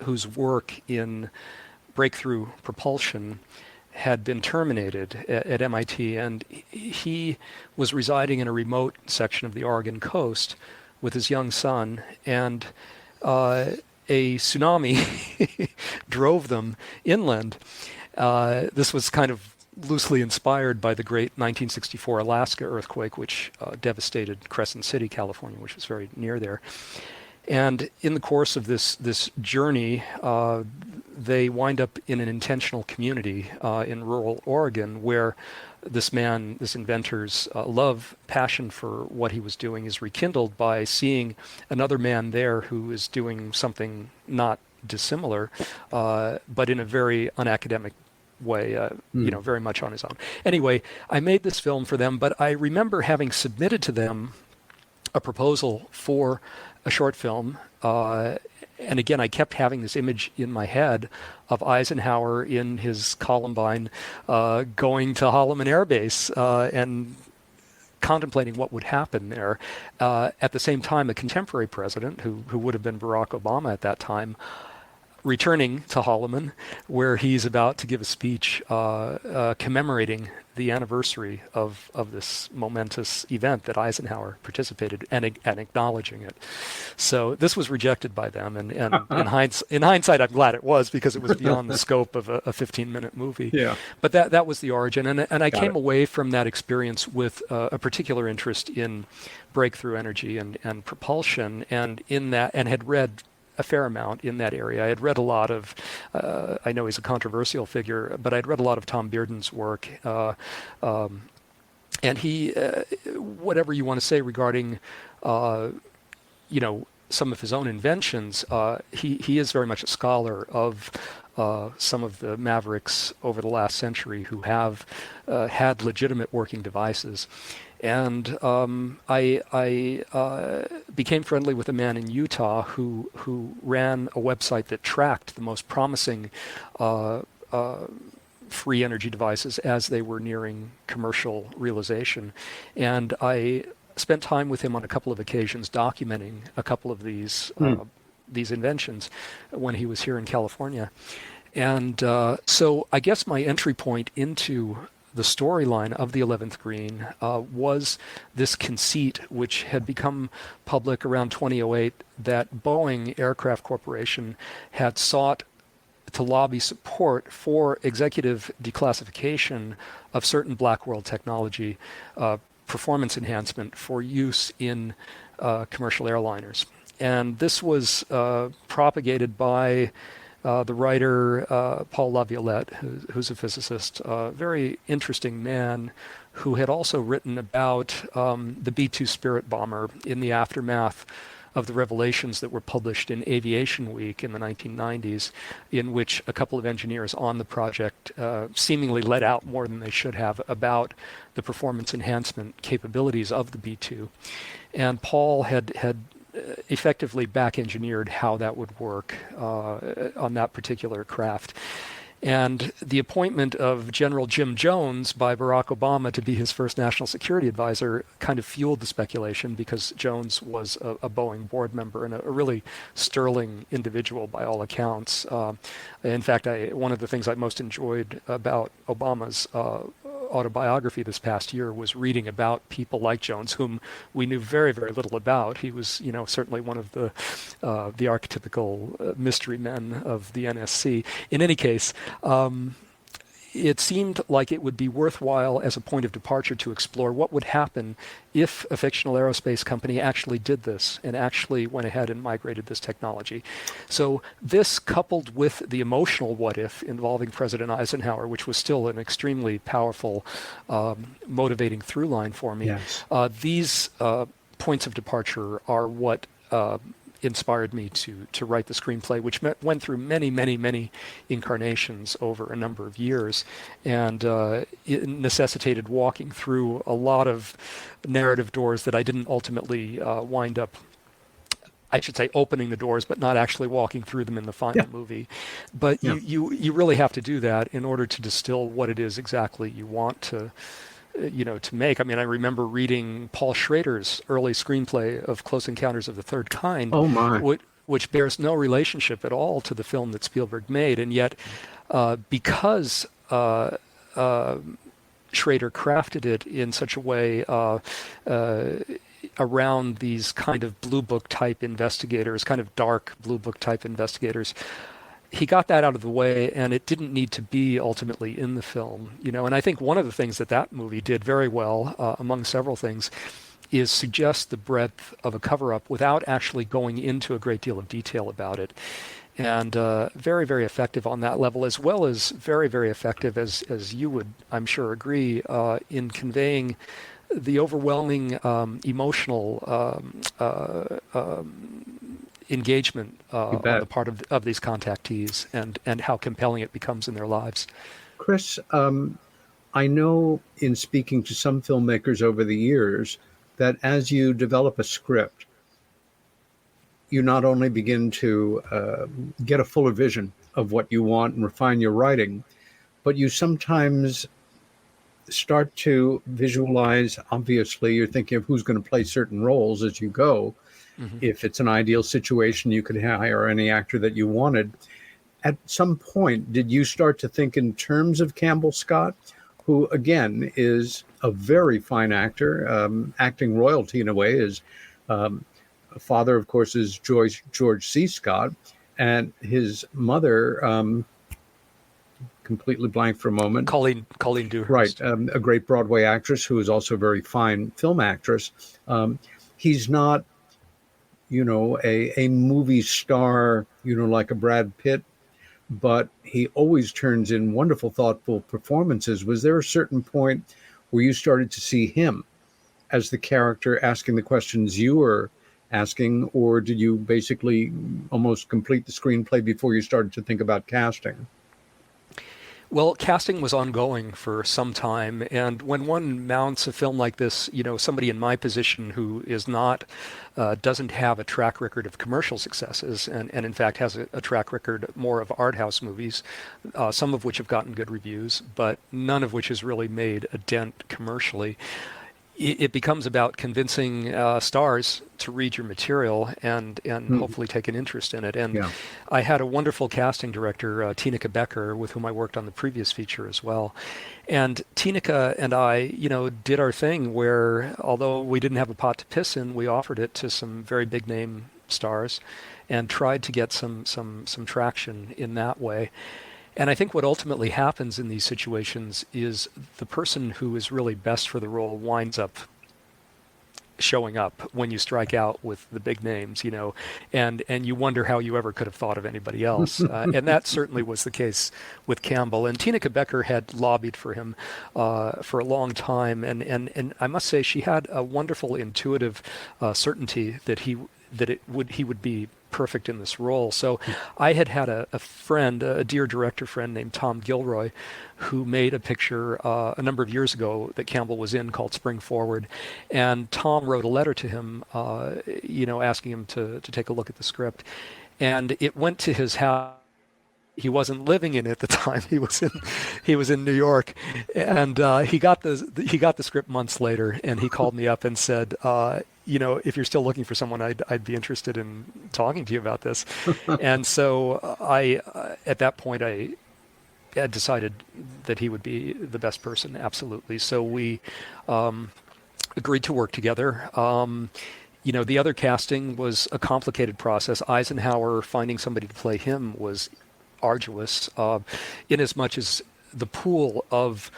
whose work in breakthrough propulsion had been terminated at MIT, and he was residing in a remote section of the Oregon coast with his young son, and a tsunami drove them inland. This was kind of loosely inspired by the great 1964 Alaska earthquake, which devastated Crescent City, California, which was very near there. And in the course of this journey, they wind up in an intentional community in rural Oregon, where this inventor's love, passion for what he was doing is rekindled by seeing another man there who is doing something not dissimilar, but in a very unacademic way, very much on his own. Anyway, I made this film for them, but I remember having submitted to them a proposal for a short film, and again, I kept having this image in my head of Eisenhower in his Columbine going to Holloman Air Base and contemplating what would happen there. At the same time, a contemporary president, who would have been Barack Obama at that time, returning to Holloman, where he's about to give a speech commemorating the anniversary of this momentous event that Eisenhower participated and acknowledging it. So this was rejected by them, and in hindsight, I'm glad it was, because it was beyond the scope of a 15-minute movie. Yeah. But that was the origin, and I came away from that experience with a particular interest in breakthrough energy and propulsion, and had read a fair amount in that area. I had read a lot of, I know he's a controversial figure, but I'd read a lot of Tom Bearden's work. And he, whatever you want to say regarding, some of his own inventions, he is very much a scholar of some of the mavericks over the last century who have had legitimate working devices. And I became friendly with a man in Utah who ran a website that tracked the most promising free energy devices as they were nearing commercial realization. And I spent time with him on a couple of occasions documenting a couple of these inventions when he was here in California. And so I guess my entry point into the storyline of the 11th Green was this conceit, which had become public around 2008, that Boeing Aircraft Corporation had sought to lobby support for executive declassification of certain black world technology, performance enhancement for use in commercial airliners. And this was propagated by the writer Paul Laviolette, who's a physicist, a very interesting man who had also written about the B-2 Spirit bomber in the aftermath of the revelations that were published in Aviation Week in the 1990s, in which a couple of engineers on the project seemingly let out more than they should have about the performance enhancement capabilities of the B-2. And Paul had effectively back-engineered how that would work on that particular craft. And the appointment of General Jim Jones by Barack Obama to be his first national security advisor kind of fueled the speculation, because Jones was a Boeing board member and a really sterling individual by all accounts. In fact, one of the things I most enjoyed about Obama's autobiography this past year was reading about people like Jones, whom we knew very, very little about. He was, certainly one of the archetypical mystery men of the NSC. In any case, it seemed like it would be worthwhile as a point of departure to explore what would happen if a fictional aerospace company actually did this and actually went ahead and migrated this technology. So this, coupled with the emotional what if involving President Eisenhower, which was still an extremely powerful motivating through line for me, Yes. These points of departure are what inspired me to write the screenplay, which went through many, many, many incarnations over a number of years, and it necessitated walking through a lot of narrative doors that I didn't ultimately wind up, I should say, opening the doors, but not actually walking through them in the final movie. But you really have to do that in order to distill what it is exactly you want to make. I mean, I remember reading Paul Schrader's early screenplay of Close Encounters of the Third Kind, Oh my. which bears no relationship at all to the film that Spielberg made. And yet, because Schrader crafted it in such a way around these kind of Blue Book type investigators, kind of dark Blue Book type investigators, he got that out of the way, and it didn't need to be ultimately in the film, And I think one of the things that movie did very well, among several things, is suggest the breadth of a cover-up without actually going into a great deal of detail about it. And very, very effective on that level, as well as very, very effective, as you would, I'm sure, agree, in conveying the overwhelming emotional engagement on the part of these contactees, and how compelling it becomes in their lives. Chris, I know in speaking to some filmmakers over the years that as you develop a script, you not only begin to get a fuller vision of what you want and refine your writing, but you sometimes start to visualize. Obviously, you're thinking of who's going to play certain roles as you go. Mm-hmm. If it's an ideal situation, you could hire any actor that you wanted. At some point, did you start to think in terms of Campbell Scott, who, again, is a very fine actor, acting royalty in a way? His father, of course, is George C. Scott, and his mother, completely blank for a moment. Colleen Dewhurst. Right, a great Broadway actress who is also a very fine film actress. He's not, a movie star, like a Brad Pitt, but he always turns in wonderful, thoughtful performances. Was there a certain point where you started to see him as the character asking the questions you were asking, or did you basically almost complete the screenplay before you started to think about casting? Well, casting was ongoing for some time, and when one mounts a film like this, somebody in my position who is not, doesn't have a track record of commercial successes, and in fact has a track record more of art house movies, some of which have gotten good reviews, but none of which has really made a dent commercially. it becomes about convincing stars to read your material and hopefully take an interest in it. And Yeah. I had a wonderful casting director, Tineke Becker, with whom I worked on the previous feature as well. And Tineke and I, did our thing where, although we didn't have a pot to piss in, we offered it to some very big name stars and tried to get some traction in that way. And I think what ultimately happens in these situations is the person who is really best for the role winds up showing up when you strike out with the big names, and you wonder how you ever could have thought of anybody else. And that certainly was the case with Campbell. And Tineke Becker had lobbied for him for a long time, and I must say she had a wonderful intuitive certainty that he would be perfect in this role. So I had a friend, a dear director friend named Tom Gilroy, who made a picture a number of years ago that Campbell was in called Spring Forward. And Tom wrote a letter to him, asking him to take a look at the script. And it went to his house. He wasn't living in it at the time. He was in New York, and he got the script months later, and he called me up and said, if you're still looking for someone, I'd be interested in talking to you about this. And so I at that point I had decided that he would be the best person, absolutely. So we agreed to work together. The other casting was a complicated process. Eisenhower, finding somebody to play him was arduous, in as much as the pool of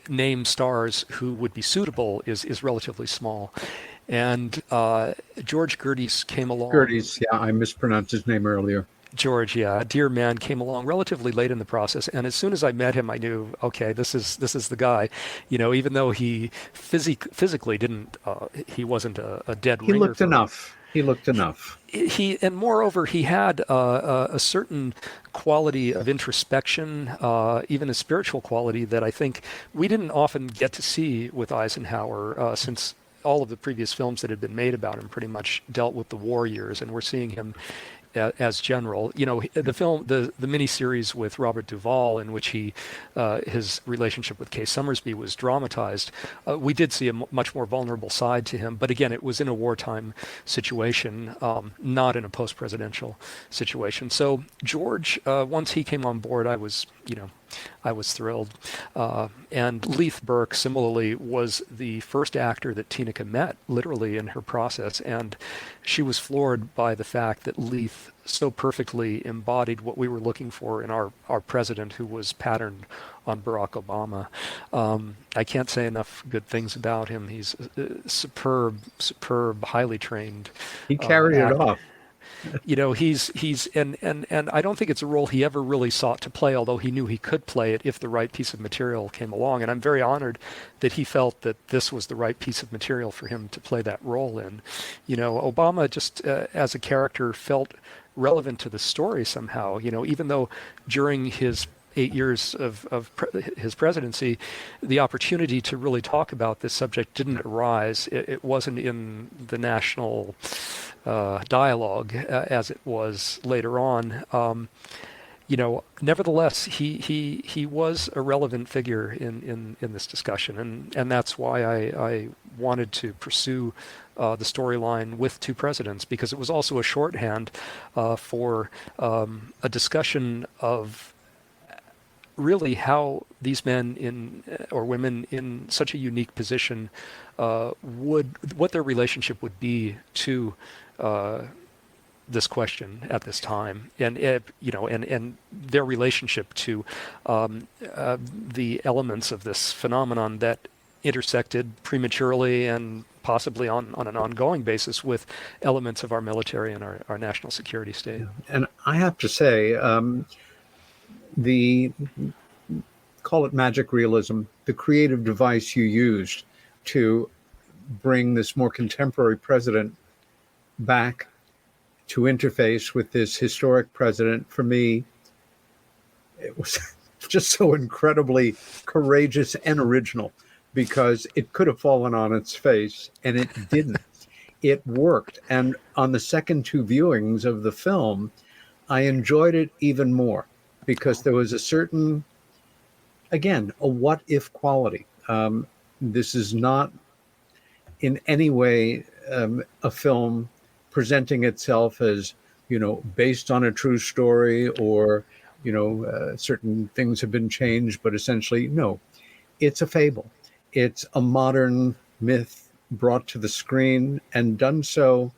named stars who would be suitable is relatively small. And George Gerdes came along. Gerdes, yeah, I mispronounced his name earlier. George, yeah, dear man, came along relatively late in the process, and as soon as I met him, I knew, okay, this is the guy. Even though he physically didn't, he wasn't a dead ringer. He looked enough. And moreover, he had a certain quality of introspection, even a spiritual quality that I think we didn't often get to see with Eisenhower, since all of the previous films that had been made about him pretty much dealt with the war years, and we're seeing him as general. The film, the miniseries with Robert Duvall, in which his relationship with Kay Summersby was dramatized, we did see a much more vulnerable side to him. But again, it was in a wartime situation, not in a post-presidential situation. So George, once he came on board, I was thrilled. And Leith Burke, similarly, was the first actor that Tineke met, literally, in her process. And she was floored by the fact that Leith so perfectly embodied what we were looking for in our president, who was patterned on Barack Obama. I can't say enough good things about him. He's superb, highly trained. He carried it off. He's and I don't think it's a role he ever really sought to play, although he knew he could play it if the right piece of material came along. And I'm very honored that he felt that this was the right piece of material for him to play that role in. Obama just as a character felt relevant to the story somehow. Even though during his 8 years of his presidency, the opportunity to really talk about this subject didn't arise. It wasn't in the national dialogue as it was later on. Nevertheless, he was a relevant figure in this discussion, and that's why I wanted to pursue the storyline with two presidents, because it was also a shorthand for a discussion of really how these men or women in such a unique position what their relationship would be to this question at this time, and their relationship to the elements of this phenomenon that intersected prematurely and possibly on an ongoing basis with elements of our military and our national security state. And I have to say, call it magic realism, the creative device you used to bring this more contemporary president back to interface with this historic president, for me, it was just so incredibly courageous and original, because it could have fallen on its face, and it didn't. It worked. And on the second two viewings of the film, I enjoyed it even more, because there was a certain, again, a what-if quality. This is not in any way a film presenting itself as, based on a true story, or, certain things have been changed, but essentially, no, it's a fable. It's a modern myth brought to the screen, and done so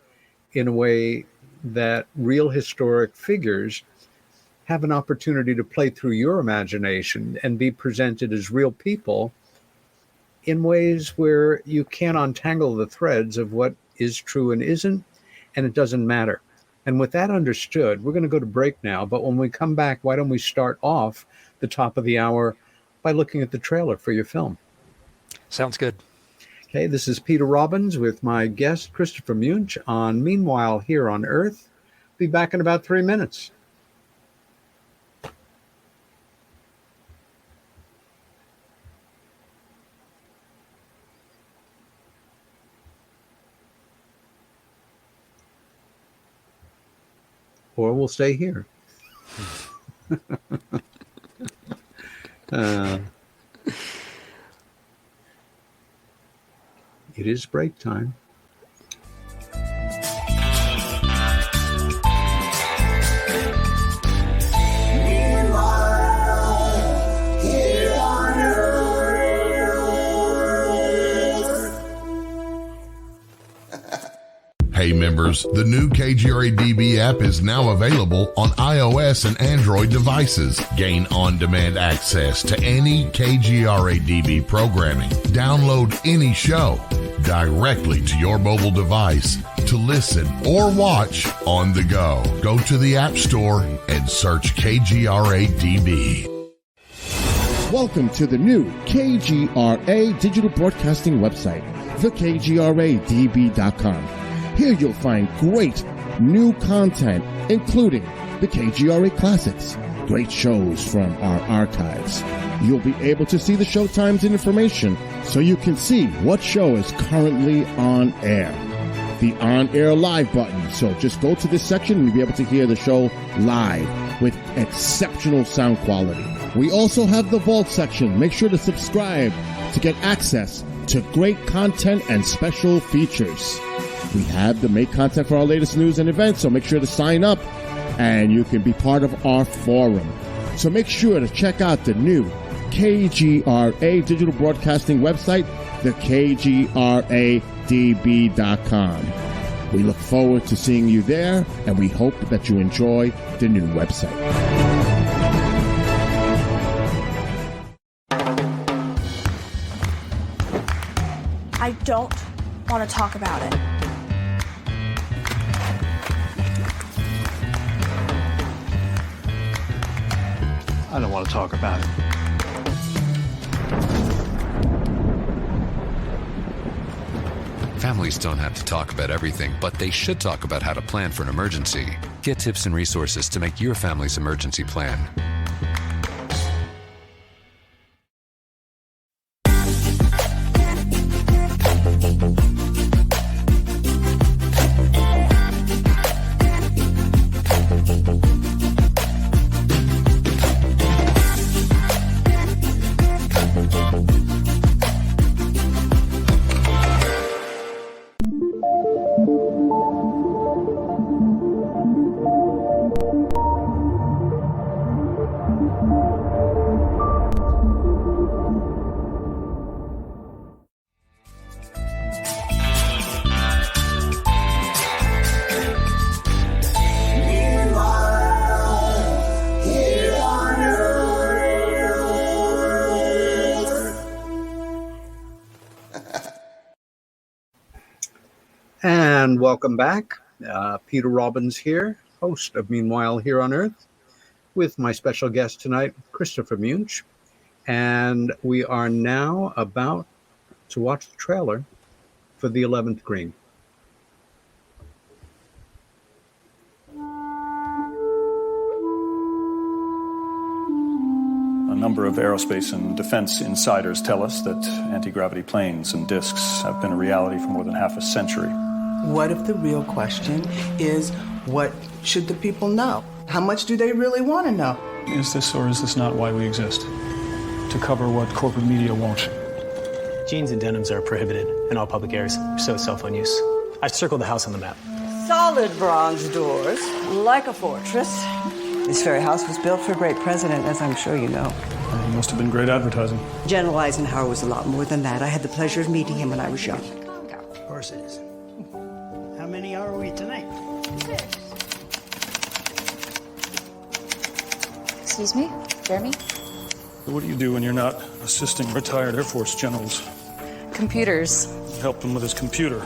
in a way that real historic figures have an opportunity to play through your imagination and be presented as real people in ways where you can't untangle the threads of what is true and isn't, and it doesn't matter. And with that understood, we're going to go to break now, but when we come back, why don't we start off the top of the hour by looking at the trailer for your film? Sounds good. Okay, this is Peter Robbins with my guest, Christopher Munch, on Meanwhile Here on Earth. Be back in about 3 minutes. Or we'll stay here. It is break time. Hey members, the new KGRA-DB app is now available on iOS and Android devices. Gain on-demand access to any KGRA-DB programming. Download any show directly to your mobile device to listen or watch on the go. Go to the App Store and search KGRA-DB. Welcome to the new KGRA digital broadcasting website, thekgradb.com. Here you'll find great new content, including the KGRA Classics, great shows from our archives. You'll be able to see the show times and information so you can see what show is currently on air. The on-air live button, so just go to this section and you'll be able to hear the show live with exceptional sound quality. We also have the Vault section. Make sure to subscribe to get access to great content and special features. We have the make content for our latest news and events, so make sure to sign up and you can be part of our forum. So make sure to check out the new KGRA digital broadcasting website, thekgradb.com. We look forward to seeing you there, and we hope that you enjoy the new website. I don't want to talk about it. I don't want to talk about it. Families don't have to talk about everything, but they should talk about how to plan for an emergency. Get tips and resources to make your family's emergency plan. And welcome back. Peter Robbins here, host of Meanwhile Here on Earth, with my special guest tonight, Christopher Munch. And we are now about to watch the trailer for The 11th Green. A number of aerospace and defense insiders tell us that anti-gravity planes and discs have been a reality for more than half a century. What if the real question is, what should the people know? How much do they really want to know? Is this or is this not why we exist? To cover what corporate media won't. Jeans and denims are prohibited in all public areas, so cell phone use. I've circled the house on the map. Solid bronze doors, like a fortress. This very house was built for a great president, as I'm sure you know. It must have been great advertising. General Eisenhower was a lot more than that. I had the pleasure of meeting him when I was young. Of course it is. How many are we tonight? 6. Excuse me, Jeremy? What do you do when you're not assisting retired Air Force generals? Computers. Help him with his computer.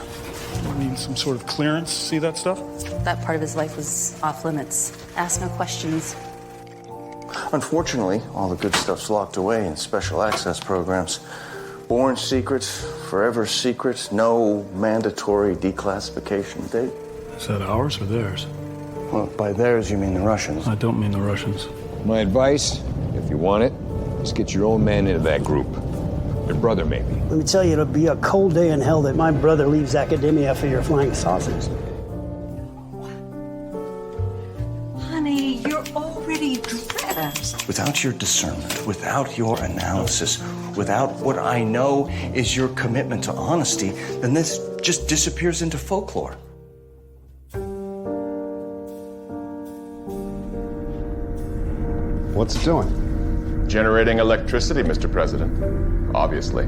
You need some sort of clearance? See that stuff? That part of his life was off limits. Ask no questions. Unfortunately, all the good stuff's locked away in special access programs. Born secrets, forever secrets, no mandatory declassification date. Is that ours or theirs? Well, by theirs, you mean the Russians. I don't mean the Russians. My advice, if you want it, is get your own man into that group. Your brother, maybe. Let me tell you, it'll be a cold day in hell that my brother leaves academia for your flying saucers. Honey, you're already dressed. Without your discernment, without your analysis, without what I know is your commitment to honesty, then this just disappears into folklore. What's it doing? Generating electricity, Mr. President. Obviously.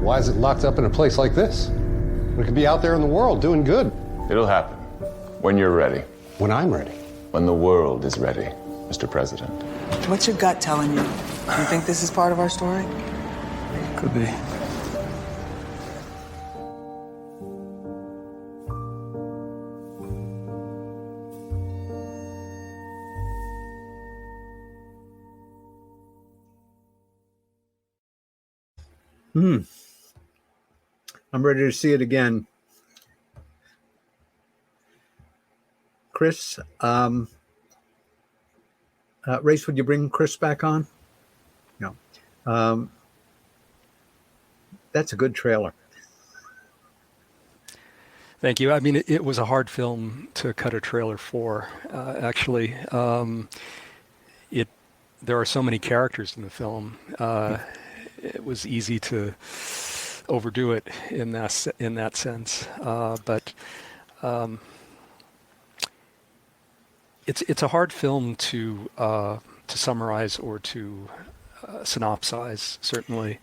Why is it locked up in a place like this? We could be out there in the world doing good. It'll happen. When you're ready. When I'm ready. When the world is ready, Mr. President. What's your gut telling you? You think this is part of our story? Could be. I'm ready to see it again. Chris, Race, would you bring Chris back on? No. That's a good trailer. Thank you. I mean, it was a hard film to cut a trailer for, actually. There are so many characters in the film. It was easy to overdo it in that sense. But it's a hard film to summarize or to synopsize, certainly.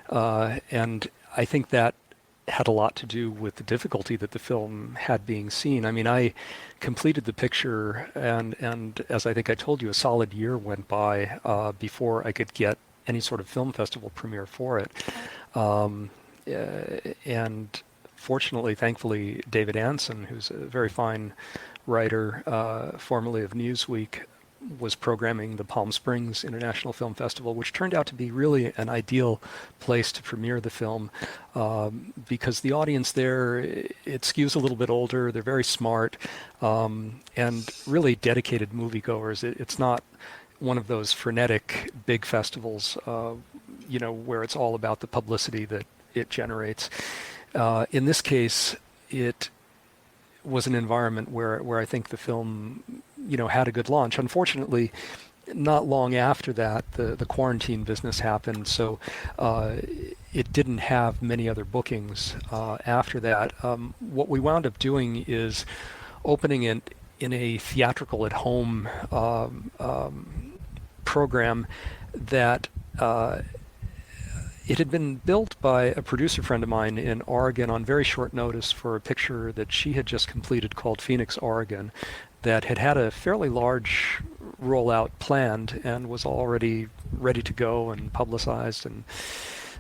And I think that had a lot to do with the difficulty that the film had being seen. I mean, I completed the picture, and as I think I told you, a solid year went by before I could get any sort of film festival premiere for it. And fortunately, thankfully, David Anson, who's a very fine writer, formerly of Newsweek, was programming the Palm Springs International Film Festival, which turned out to be really an ideal place to premiere the film because the audience there, it skews a little bit older, they're very smart, and really dedicated moviegoers. It's not one of those frenetic big festivals, where it's all about the publicity that it generates. In this case, it was an environment where I think the film, had a good launch. Unfortunately, not long after that, the quarantine business happened, so it didn't have many other bookings after that. What we wound up doing is opening it in a theatrical at home program that it had been built by a producer friend of mine in Oregon on very short notice for a picture that she had just completed called Phoenix, Oregon, that had a fairly large rollout planned and was already ready to go and publicized and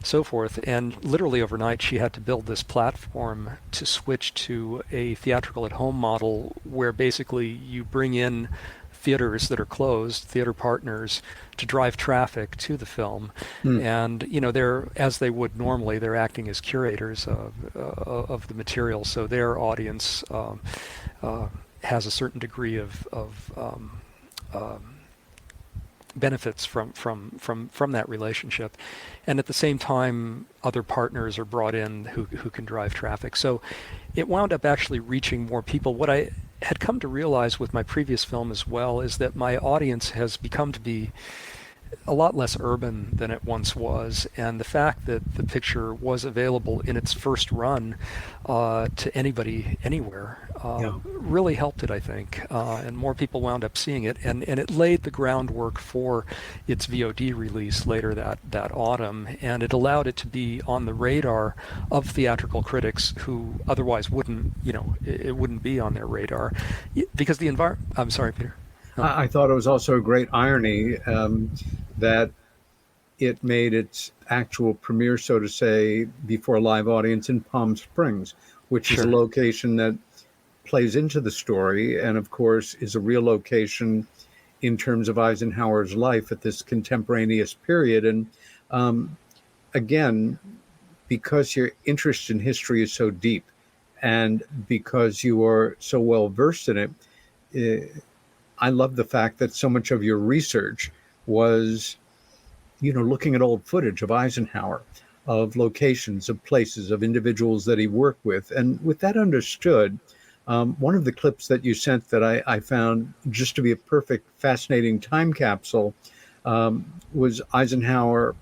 so forth. And literally overnight, she had to build this platform to switch to a theatrical at home model where basically you bring in theaters that are closed, theater partners, to drive traffic to the film. And they're, as they would normally, they're acting as curators of the material, so their audience has a certain degree of benefits from that relationship, and at the same time other partners are brought in who can drive traffic. So it wound up actually reaching more people. What I had come to realize with my previous film as well is that my audience has become to be a lot less urban than it once was, and the fact that the picture was available in its first run to anybody anywhere really helped it, I think, and more people wound up seeing it, and it laid the groundwork for its VOD release later that autumn, and it allowed it to be on the radar of theatrical critics who otherwise wouldn't, it wouldn't be on their radar, because the environment. I'm sorry, Peter. I thought it was also a great irony that it made its actual premiere, so to say, before a live audience in Palm Springs, which is a location that plays into the story and, of course, is a real location in terms of Eisenhower's life at this contemporaneous period. And again, because your interest in history is so deep and because you are so well versed in it, I love the fact that so much of your research was, looking at old footage of Eisenhower, of locations, of places, of individuals that he worked with. And with that understood, one of the clips that you sent that I found just to be a perfect, fascinating time capsule was Eisenhower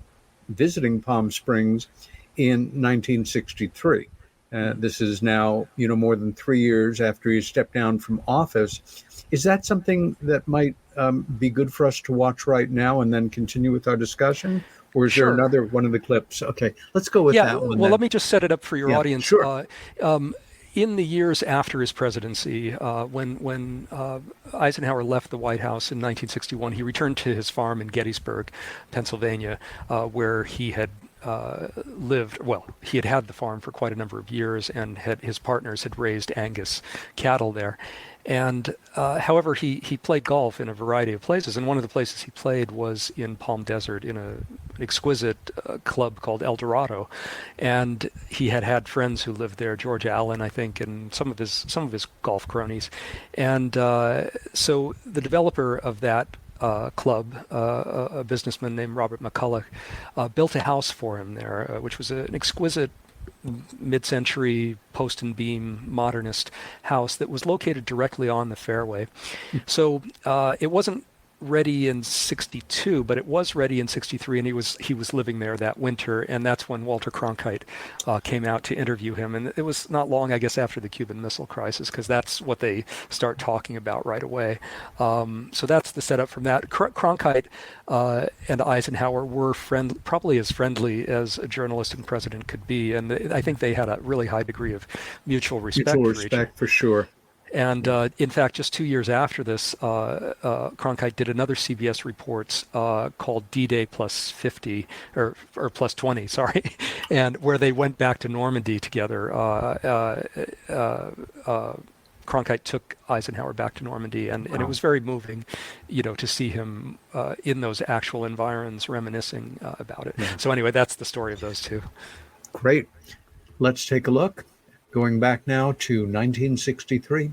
visiting Palm Springs in 1963. This is now, more than 3 years after he stepped down from office. Is that something that might be good for us to watch right now and then continue with our discussion? Or is there another one of the clips? Okay, let's go with that one. Well, let me just set it up for your audience. Sure. In the years after his presidency, when Eisenhower left the White House in 1961, he returned to his farm in Gettysburg, Pennsylvania, where he had lived. Well, he had the farm for quite a number of years, and his partners had raised Angus cattle there. And however, he played golf in a variety of places, and one of the places he played was in Palm Desert in an exquisite club called El Dorado, and he had friends who lived there, George Allen, I think, and some of his golf cronies, and so the developer of that club, a businessman named Robert McCulloch, built a house for him there, which was an exquisite mid-century post and beam modernist house that was located directly on the fairway. So it wasn't ready in 62, but it was ready in 63, and he was living there that winter, and that's when Walter Cronkite came out to interview him. And it was not long, I guess, after the Cuban Missile Crisis, because that's what they start talking about right away. So that's the setup from that. Cronkite and Eisenhower were probably as friendly as a journalist and president could be, and I think they had a really high degree of mutual respect for sure. And in fact, just 2 years after this, Cronkite did another CBS Reports called D-Day plus 50, or plus 20, sorry, and where they went back to Normandy together. Cronkite took Eisenhower back to Normandy, and it was very moving, to see him in those actual environs reminiscing about it. Yeah. So anyway, that's the story of those two. Great. Let's take a look. Going back now to 1963.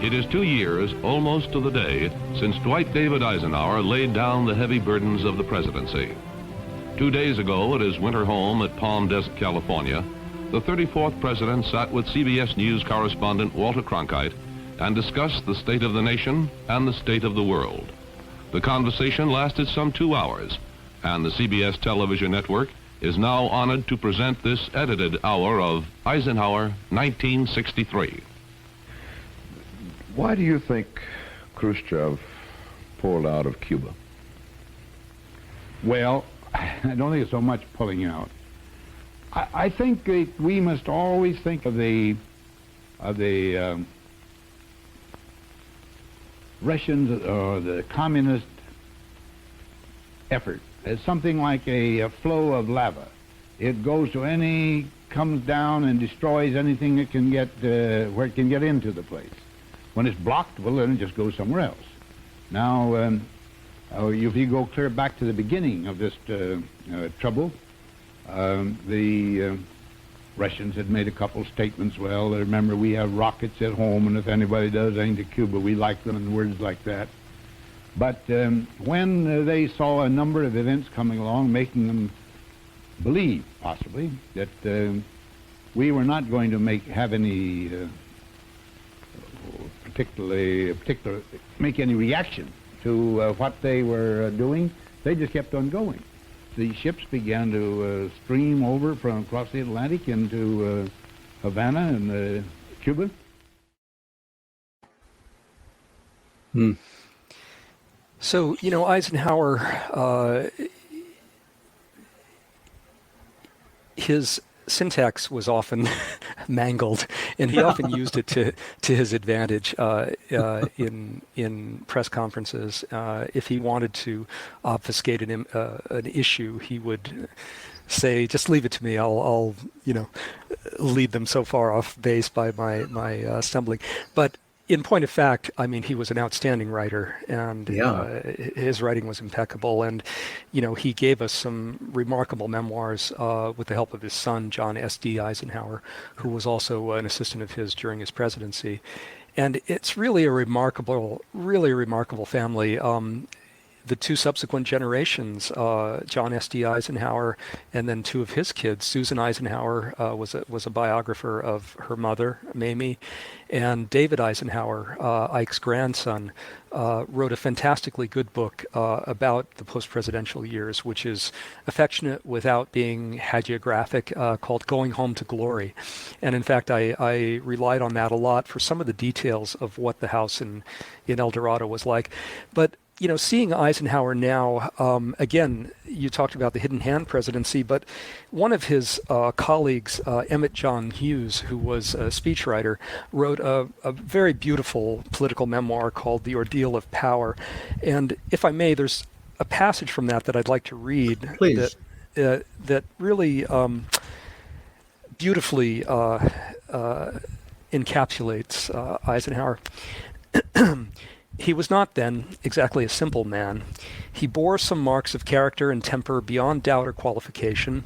It is 2 years, almost to the day, since Dwight David Eisenhower laid down the heavy burdens of the presidency. 2 days ago at his winter home at Palm Desert, California, the 34th president sat with CBS News correspondent Walter Cronkite and discussed the state of the nation and the state of the world. The conversation lasted some 2 hours, and the CBS television network is now honored to present this edited hour of Eisenhower 1963. Why do you think Khrushchev pulled out of Cuba? Well, I don't think it's so much pulling out. I think that we must always think of the Russians or the communist effort as something like a flow of lava. It goes to comes down and destroys anything it can get where it can get into the place. When it's blocked, well, then it just goes somewhere else. Now, if you go clear back to the beginning of this trouble, the Russians had made a couple statements. Well, remember, we have rockets at home, and if anybody does anything to Cuba, we like them, and words like that. But when they saw a number of events coming along, making them believe, possibly, that we were not going to have any make any reaction to what they were doing, they just kept on going. The ships began to stream over from across the Atlantic into Havana and Cuba. So, Eisenhower, his syntax was often mangled, and he often used it to his advantage in press conferences. If he wanted to obfuscate an issue, he would say, "Just leave it to me. I'll lead them so far off base by my stumbling." But in point of fact, I mean, he was an outstanding writer, and his writing was impeccable. And, he gave us some remarkable memoirs with the help of his son, John S.D. Eisenhower, who was also an assistant of his during his presidency. And it's really a remarkable family. The two subsequent generations, John S.D. Eisenhower, and then two of his kids, Susan Eisenhower was a biographer of her mother, Mamie, and David Eisenhower, Ike's grandson, wrote a fantastically good book about the post-presidential years, which is affectionate without being hagiographic, called Going Home to Glory. And in fact, I relied on that a lot for some of the details of what the house in El Dorado was like. But seeing Eisenhower now, again, you talked about the hidden hand presidency, but one of his colleagues, Emmett John Hughes, who was a speechwriter, wrote a very beautiful political memoir called The Ordeal of Power. And if I may, there's a passage from that I'd like to read. Please. That really beautifully encapsulates Eisenhower. He was not, then, exactly a simple man. He bore some marks of character and temper beyond doubt or qualification,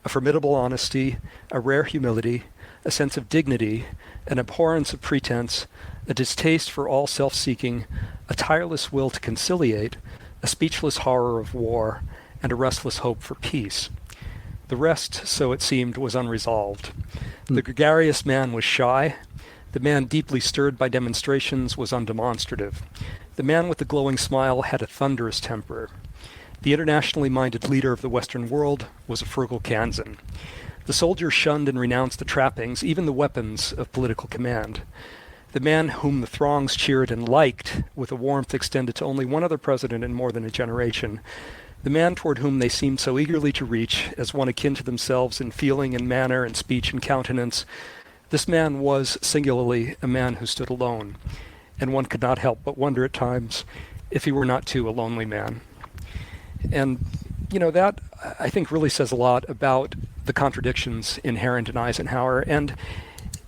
a formidable honesty, a rare humility, a sense of dignity, an abhorrence of pretense, a distaste for all self-seeking, a tireless will to conciliate, a speechless horror of war, and a restless hope for peace. The rest, so it seemed, was unresolved. The gregarious man was shy. The man deeply stirred by demonstrations was undemonstrative. The man with the glowing smile had a thunderous temper. The internationally minded leader of the Western world was a frugal Kansan. The soldier shunned and renounced the trappings, even the weapons, of political command. The man whom the throngs cheered and liked, with a warmth extended to only one other president in more than a generation. The man toward whom they seemed so eagerly to reach, as one akin to themselves in feeling and manner and speech and countenance. This man was, singularly, a man who stood alone, and one could not help but wonder at times if he were not too a lonely man. And, that, I think, really says a lot about the contradictions inherent in Eisenhower. And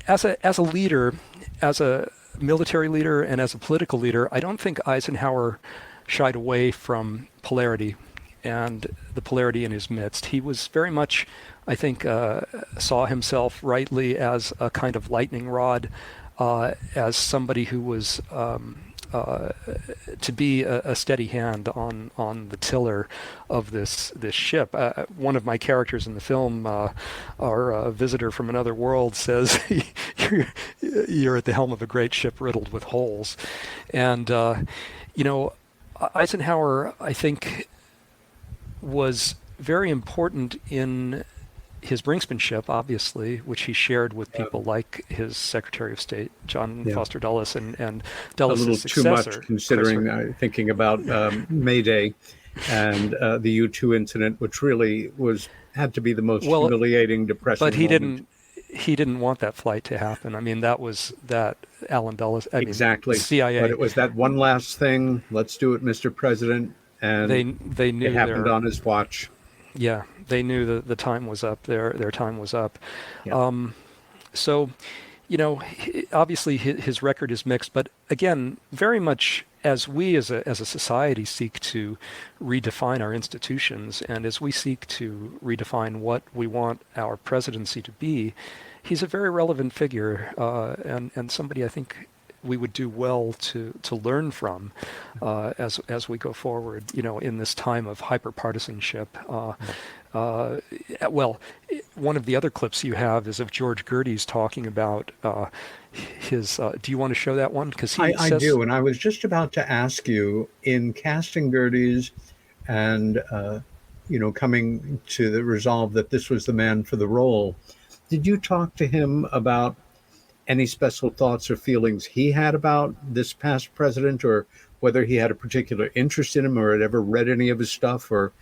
as a leader, as a military leader and as a political leader, I don't think Eisenhower shied away from polarity and the polarity in his midst. He was very much, I think, saw himself rightly as a kind of lightning rod, as somebody who was to be a steady hand on the tiller of this ship. One of my characters in the film, our visitor from another world, says, "You're at the helm of a great ship riddled with holes," and Eisenhower, I think, was very important in his brinksmanship, obviously, which he shared with people like his Secretary of State, John Foster Dulles, and Dulles' successor. A little too much, considering thinking about May Day and the U-2 incident, which really had to be the most humiliating, depressing But moment. he didn't want that flight to happen. I mean, that Alan Dulles, exactly. CIA. But it was that one last thing. Let's do it, Mr. President. And they knew it happened on his watch. Yeah, they knew the time was up. Their time was up. Yeah. So, obviously his record is mixed, but again, very much as we as a society seek to redefine our institutions, and as we seek to redefine what we want our presidency to be, he's a very relevant figure, and somebody I think we would do well to learn from as we go forward, in this time of hyper-partisanship. Well, one of the other clips you have is of George Gerdes talking about his. Do you want to show that one? Because I do, and I was just about to ask you, in casting Gerdes and coming to the resolve that this was the man for the role, did you talk to him about any special thoughts or feelings he had about this past president, or whether he had a particular interest in him or had ever read any of his stuff, or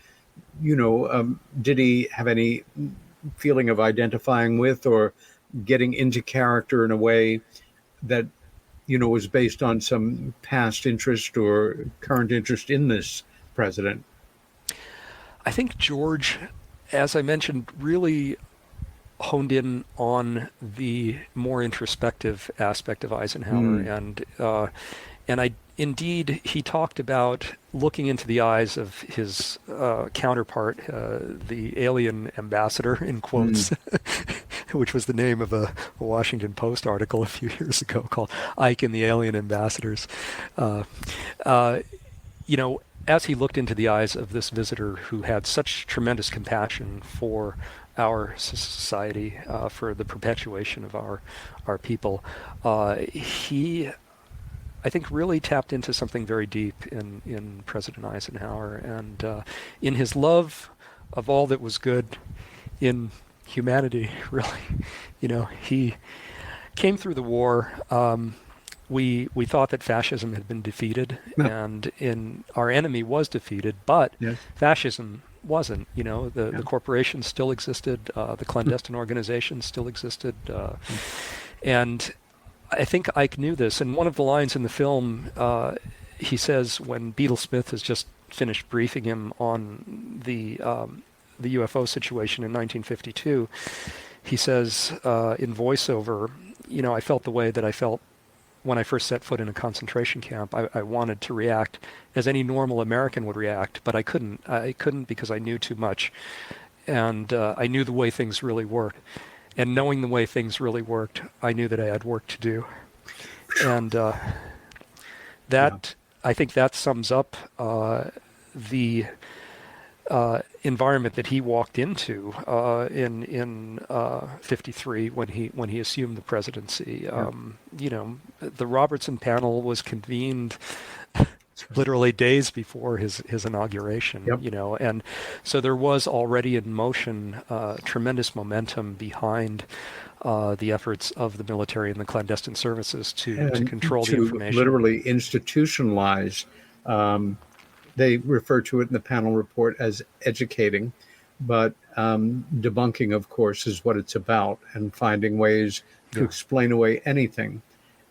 did he have any feeling of identifying with or getting into character in a way that was based on some past interest or current interest in this president? I think George, as I mentioned, really honed in on the more introspective aspect of Eisenhower, and indeed he talked about looking into the eyes of his counterpart, the alien ambassador, in quotes, which was the name of a Washington Post article a few years ago called Ike and the Alien Ambassadors. As he looked into the eyes of this visitor who had such tremendous compassion for our society, for the perpetuation of our people, he, I think, really tapped into something very deep in President Eisenhower, and in his love of all that was good in humanity, really. He came through the war. We thought that fascism had been defeated, and our enemy was defeated, but fascism wasn't. The corporations still existed, the clandestine organizations still existed, and I think Ike knew this. And one of the lines in the film, he says when Beetle Smith has just finished briefing him on the UFO situation in 1952, he says in voiceover, I felt the way that I felt when I first set foot in a concentration camp. I wanted to react as any normal American would react, but I couldn't. I couldn't because I knew too much, and I knew the way things really worked. And knowing the way things really worked, I knew that I had work to do. And I think that sums up the environment that he walked into in 53 when he assumed the presidency. The Robertson panel was convened literally days before his inauguration. And so there was already in motion tremendous momentum behind the efforts of the military and the clandestine services to control the information. Literally institutionalize. They refer to it in the panel report as educating, but debunking, of course, is what it's about, and finding ways to explain away anything.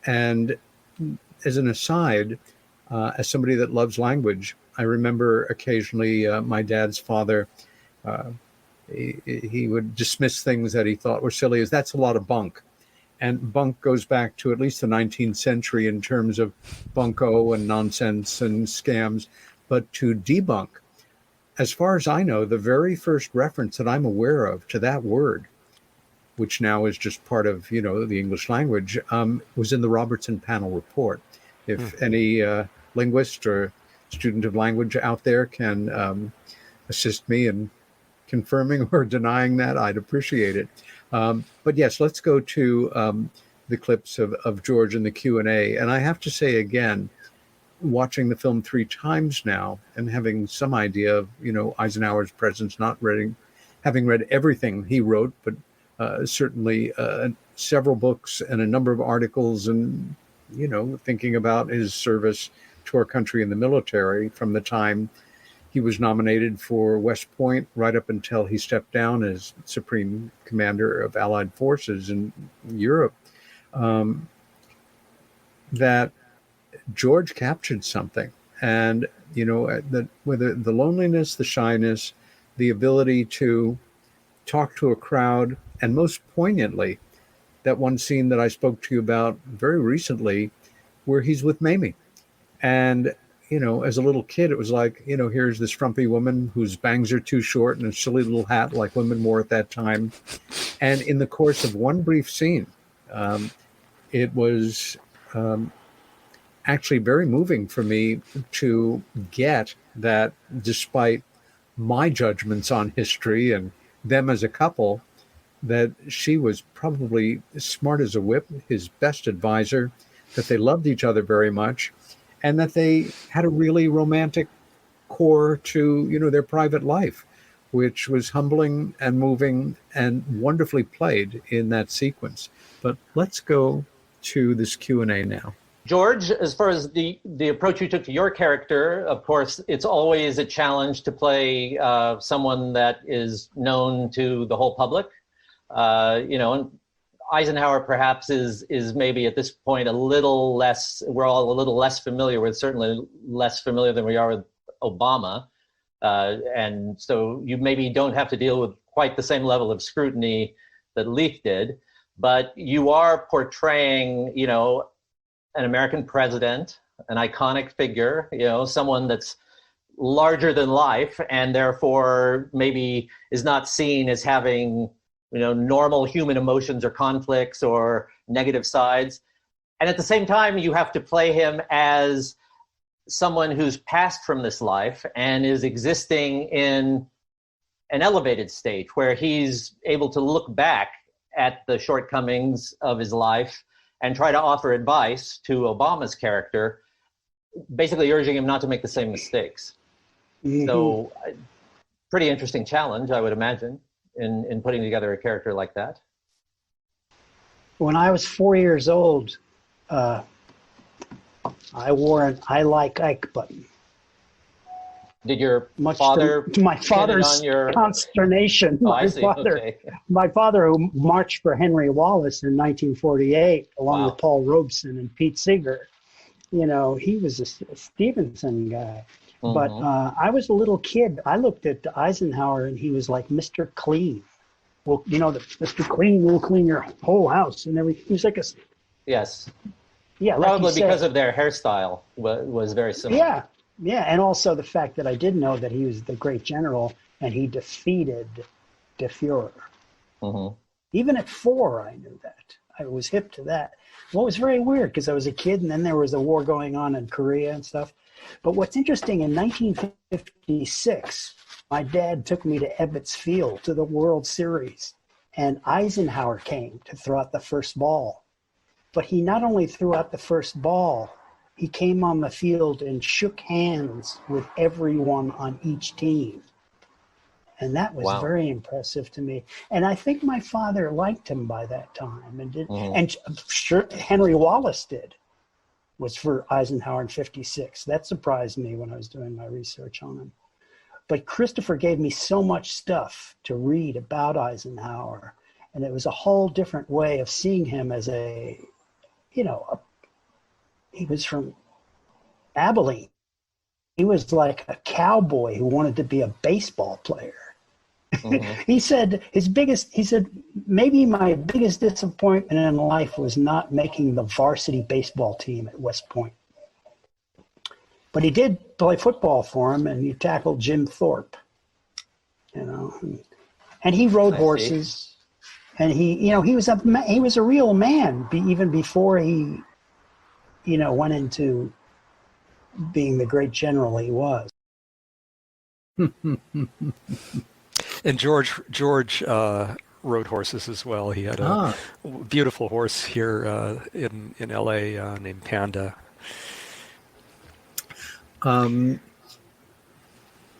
And as an aside, as somebody that loves language, I remember occasionally my dad's father, he would dismiss things that he thought were silly as that's a lot of bunk. And bunk goes back to at least the 19th century in terms of bunko and nonsense and scams. But to debunk, as far as I know, the very first reference that I'm aware of to that word, which now is just part of, the English language, was in the Robertson panel report. If any linguist or student of language out there can assist me in confirming or denying that, I'd appreciate it. But yes, let's go to the clips of George in the Q&A. And I have to say again, watching the film 3 times now and having some idea of, Eisenhower's presence, having read everything he wrote, but certainly several books and a number of articles, and, thinking about his service to our country in the military from the time he was nominated for West Point right up until he stepped down as Supreme Commander of Allied Forces in Europe, that George captured something. And, whether the loneliness, the shyness, the ability to talk to a crowd, and most poignantly, that one scene that I spoke to you about very recently, where he's with Mamie. And, as a little kid, it was like, here's this frumpy woman whose bangs are too short and a silly little hat like women wore at that time. And in the course of one brief scene, it was actually very moving for me to get that despite my judgments on history and them as a couple, that she was probably smart as a whip, his best advisor, that they loved each other very much, and that they had a really romantic core to, their private life, which was humbling and moving and wonderfully played in that sequence. But let's go to this Q&A now. George, as far as the approach you took to your character, of course, it's always a challenge to play someone that is known to the whole public. And Eisenhower perhaps is maybe at this point a little less, we're all a little less familiar with, certainly less familiar than we are with Obama. And so you maybe don't have to deal with quite the same level of scrutiny that Leith did, but you are portraying, an American president, an iconic figure, someone that's larger than life and therefore maybe is not seen as having, normal human emotions or conflicts or negative sides. And at the same time, you have to play him as someone who's passed from this life and is existing in an elevated state where he's able to look back at the shortcomings of his life and try to offer advice to Obama's character, basically urging him not to make the same mistakes. Mm-hmm. So pretty interesting challenge, I would imagine, in putting together a character like that. When I was 4 years old, I wore an I like Ike button. Did your Much father to my father's consternation? Oh, okay. My father, who marched for Henry Wallace in 1948, along with Paul Robeson and Pete Seeger, he was a Stevenson guy. Mm-hmm. But I was a little kid. I looked at Eisenhower, and he was like Mr. Clean. Well, Mr. Clean will clean your whole house and everything. He was like a yes, yeah, probably like because of their hairstyle was very similar. Yeah, and also the fact that I did know that he was the great general and he defeated De Fuhrer. Mm-hmm. Even at 4, I knew that. I was hip to that. Well, it was very weird because I was a kid and then there was a war going on in Korea and stuff. But what's interesting, in 1956, my dad took me to Ebbets Field to the World Series, and Eisenhower came to throw out the first ball. But he not only threw out the first ball, he came on the field and shook hands with everyone on each team. And that was very impressive to me. And I think my father liked him by that time. And sure, Henry Wallace was for Eisenhower in 56. That surprised me when I was doing my research on him. But Christopher gave me so much stuff to read about Eisenhower. And it was a whole different way of seeing him as he was from Abilene. He was like a cowboy who wanted to be a baseball player. Mm-hmm. He said maybe my biggest disappointment in life was not making the varsity baseball team at West Point. But he did play football for him, and he tackled Jim Thorpe, and he rode horses, and he was a real man even before he went into being the great general he was. And George rode horses as well. He had a beautiful horse here in LA named Panda.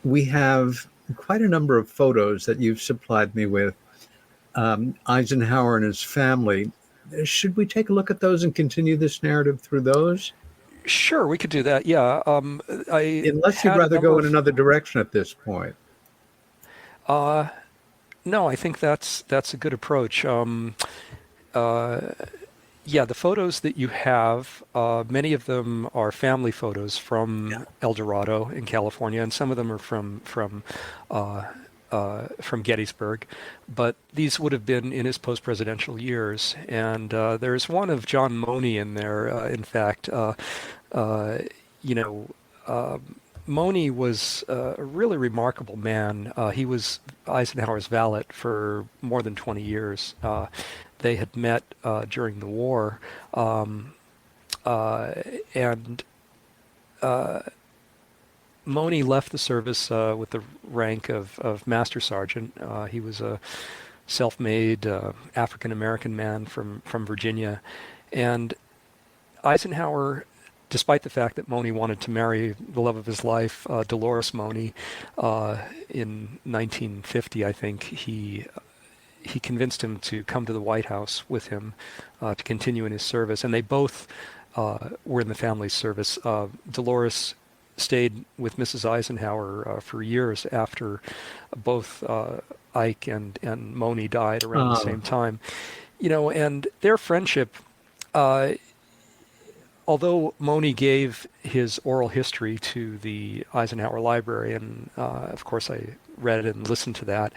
We have quite a number of photos that you've supplied me with. Eisenhower and his family. Should we take a look at those and continue this narrative through those? Sure, we could do that. Yeah. Unless you'd rather go in another direction at this point. No, I think that's a good approach. Yeah, the photos that you have, many of them are family photos from El Dorado in California, and some of them are from Gettysburg, but these would have been in his post-presidential years. And there's one of John Money in there. In fact, Money was a really remarkable man. He was Eisenhower's valet for more than 20 years. They had met during the war. and Moni left the service with the rank of Master Sergeant. He was a self-made African-American man from Virginia. And Eisenhower, despite the fact that Moni wanted to marry the love of his life, Dolores Moni, in 1950, I think, he convinced him to come to the White House with him to continue in his service. And they both were in the family's service. Dolores stayed with Mrs. Eisenhower for years after both Ike and Moni died around the same time. And their friendship, although Moni gave his oral history to the Eisenhower Library, and of course I read it and listened to that,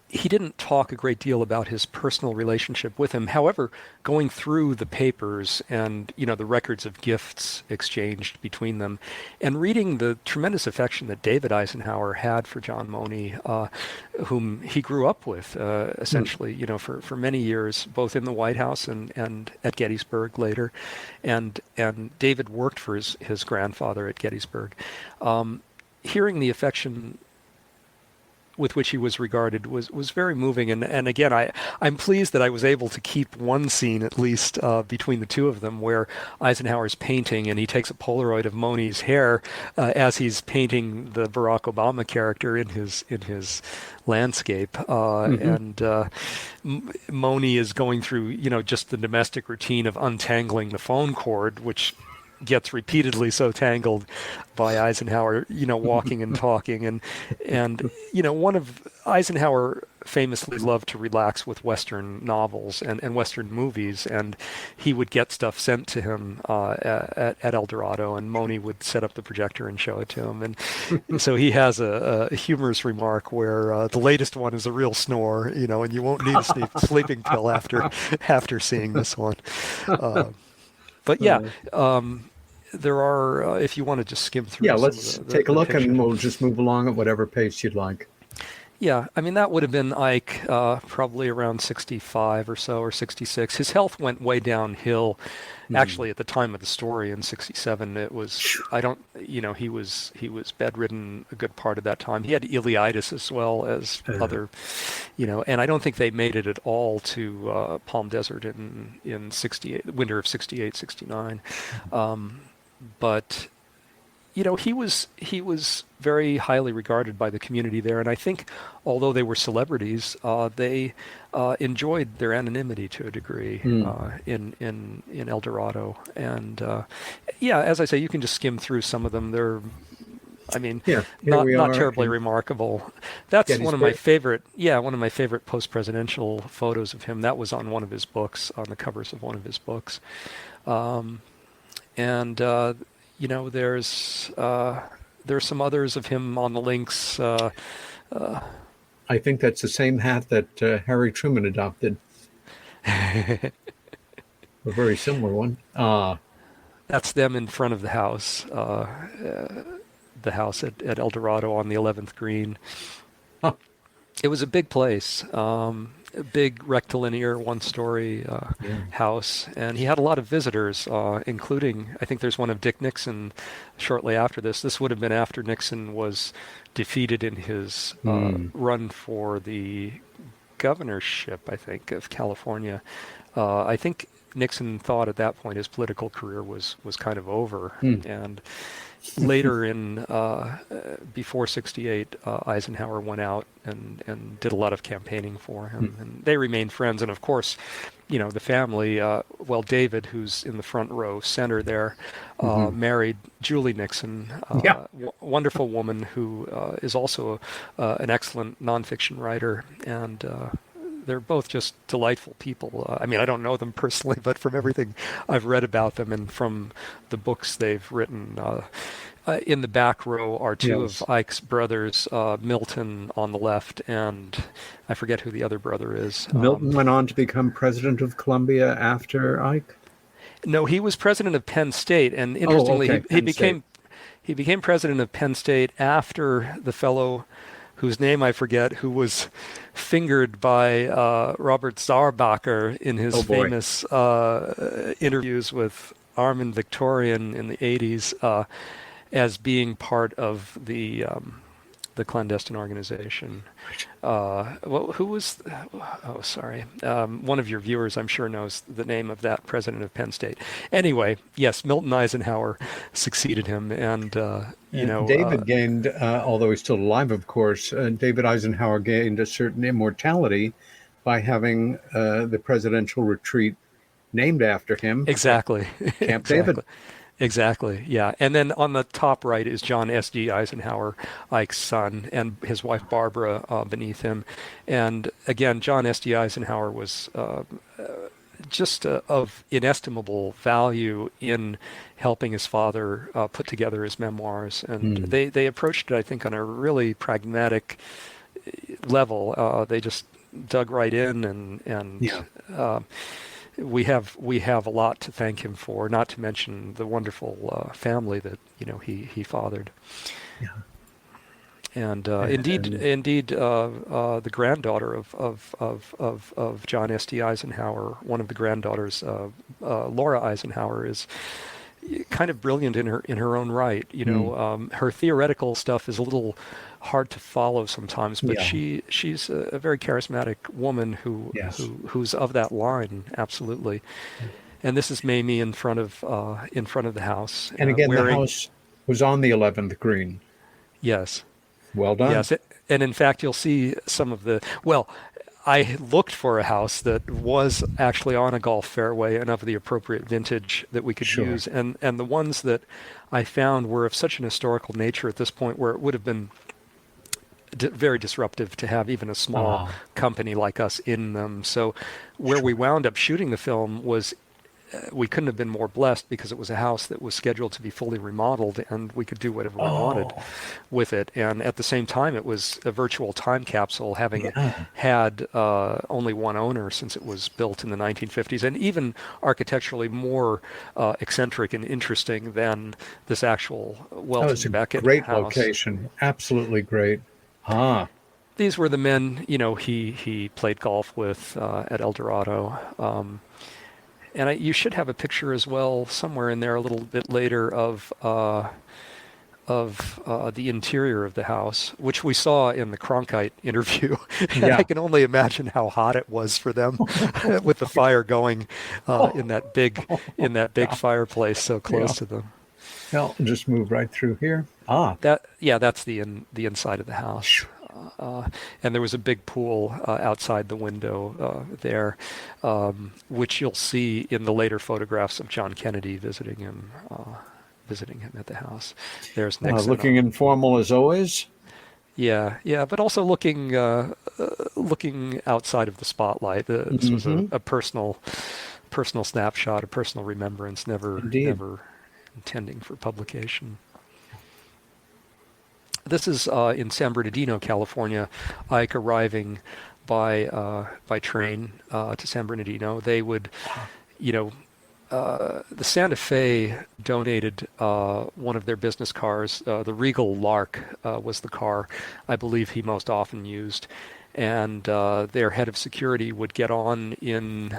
he didn't talk a great deal about his personal relationship with him. However, going through the papers and, the records of gifts exchanged between them, and reading the tremendous affection that David Eisenhower had for John Moni, whom he grew up with, essentially, for many years, both in the White House and at Gettysburg later. And David worked for his grandfather at Gettysburg. Hearing the affection with which he was regarded was very moving. And again, I'm pleased that I was able to keep one scene, at least, between the two of them, where Eisenhower's painting and he takes a Polaroid of Moni's hair as he's painting the Barack Obama character in his landscape. And Moni is going through, just the domestic routine of untangling the phone cord, which gets repeatedly so tangled by Eisenhower, walking and talking. And one of Eisenhower famously loved to relax with Western novels and Western movies, and he would get stuff sent to him at El Dorado, and Moni would set up the projector and show it to him. And so he has a humorous remark where the latest one is a real snore, and you won't need a sleeping pill after seeing this one. But yeah, there are, if you want to just skim through. Yeah, let's take a look and we'll just move along at whatever pace you'd like. Yeah, I mean, that would have been Ike probably around 65 or so, or 66. His health went way downhill. Actually, at the time of the story in 67, it was, he was bedridden a good part of that time. He had ileitis as well as other, and I don't think they made it at all to Palm Desert in 68, winter of 68, 69. But he was very highly regarded by the community there, and I think although they were celebrities, they enjoyed their anonymity to a degree in El Dorado. And as I say, you can just skim through some of them. They're, not terribly remarkable. That's one of my favorite. Yeah, one of my favorite post-presidential photos of him. That was on one of his books, on the covers of one of his books. There's some others of him on the links. I think that's the same hat that Harry Truman adopted. A very similar one. That's them in front of the house at El Dorado on the 11th green. Huh. It was a big place. A big rectilinear one-story house, and he had a lot of visitors, including, I think there's one of Dick Nixon shortly after this. This would have been after Nixon was defeated in his run for the governorship, I think, of California. I think Nixon thought at that point his political career was kind of over, and later before 68, Eisenhower went out and did a lot of campaigning for him, and they remained friends. And of course, the family, David, who's in the front row center there, married Julie Nixon, wonderful woman who is also an excellent nonfiction writer, and they're both just delightful people. I don't know them personally, but from everything I've read about them and from the books they've written, in the back row are two of Ike's brothers, Milton on the left, and I forget who the other brother is. Milton went on to become president of Columbia after Ike? No, he was president of Penn State, and interestingly, he became president of Penn State after the fellow whose name I forget, who was fingered by Robert Zarbacher in his famous interviews with Armin Victorian in the 80s as being part of the clandestine organization. Who was? Oh, sorry. One of your viewers, I'm sure, knows the name of that president of Penn State. Anyway, yes, Milton Eisenhower succeeded him, and David gained, although he's still alive, of course. David Eisenhower gained a certain immortality by having the presidential retreat named after him. Exactly. Camp David. Exactly, yeah. And then on the top right is John S.G. Eisenhower, Ike's son, and his wife Barbara beneath him. And again, John S.G. Eisenhower was just of inestimable value in helping his father put together his memoirs. And they approached it, I think, on a really pragmatic level. They just dug right in and we have a lot to thank him for, not to mention the wonderful family that he fathered. Yeah. And indeed, the granddaughter of John S.D. Eisenhower, one of the granddaughters, Laura Eisenhower, is kind of brilliant in her own right. Her theoretical stuff is a little hard to follow sometimes, but she's a very charismatic woman who's of that line, absolutely. And this is Mamie in front of the house. And again, the house was on the 11th green. Yes. Well done. Yes, and in fact, you'll see some of the. Well, I looked for a house that was actually on a golf fairway and of the appropriate vintage that we could use, and the ones that I found were of such an historical nature at this point where it would have been very disruptive to have even a small company like us in them. So where we wound up shooting the film was we couldn't have been more blessed because it was a house that was scheduled to be fully remodeled and we could do whatever we wanted with it. And at the same time, it was a virtual time capsule, having had only one owner since it was built in the 1950s, and even architecturally more eccentric and interesting than this actual Welton Beckett great house. Location. Absolutely great. These were the men, he played golf with at El Dorado. And you should have a picture as well somewhere in there a little bit later of the interior of the house, which we saw in the Cronkite interview. And I can only imagine how hot it was for them with the fire going in that big fireplace so close to them. Well, just move right through here. That's the inside of the house. And there was a big pool outside the window there, which you'll see in the later photographs of John Kennedy visiting him at the house. There's Nixon. Looking informal as always. Yeah, but also looking outside of the spotlight. This was a personal snapshot, a personal remembrance, never intending for publication. This is in San Bernardino, California. Ike arriving by train to San Bernardino. They would, the Santa Fe donated one of their business cars. The Regal Lark was the car I believe he most often used. And their head of security would get on in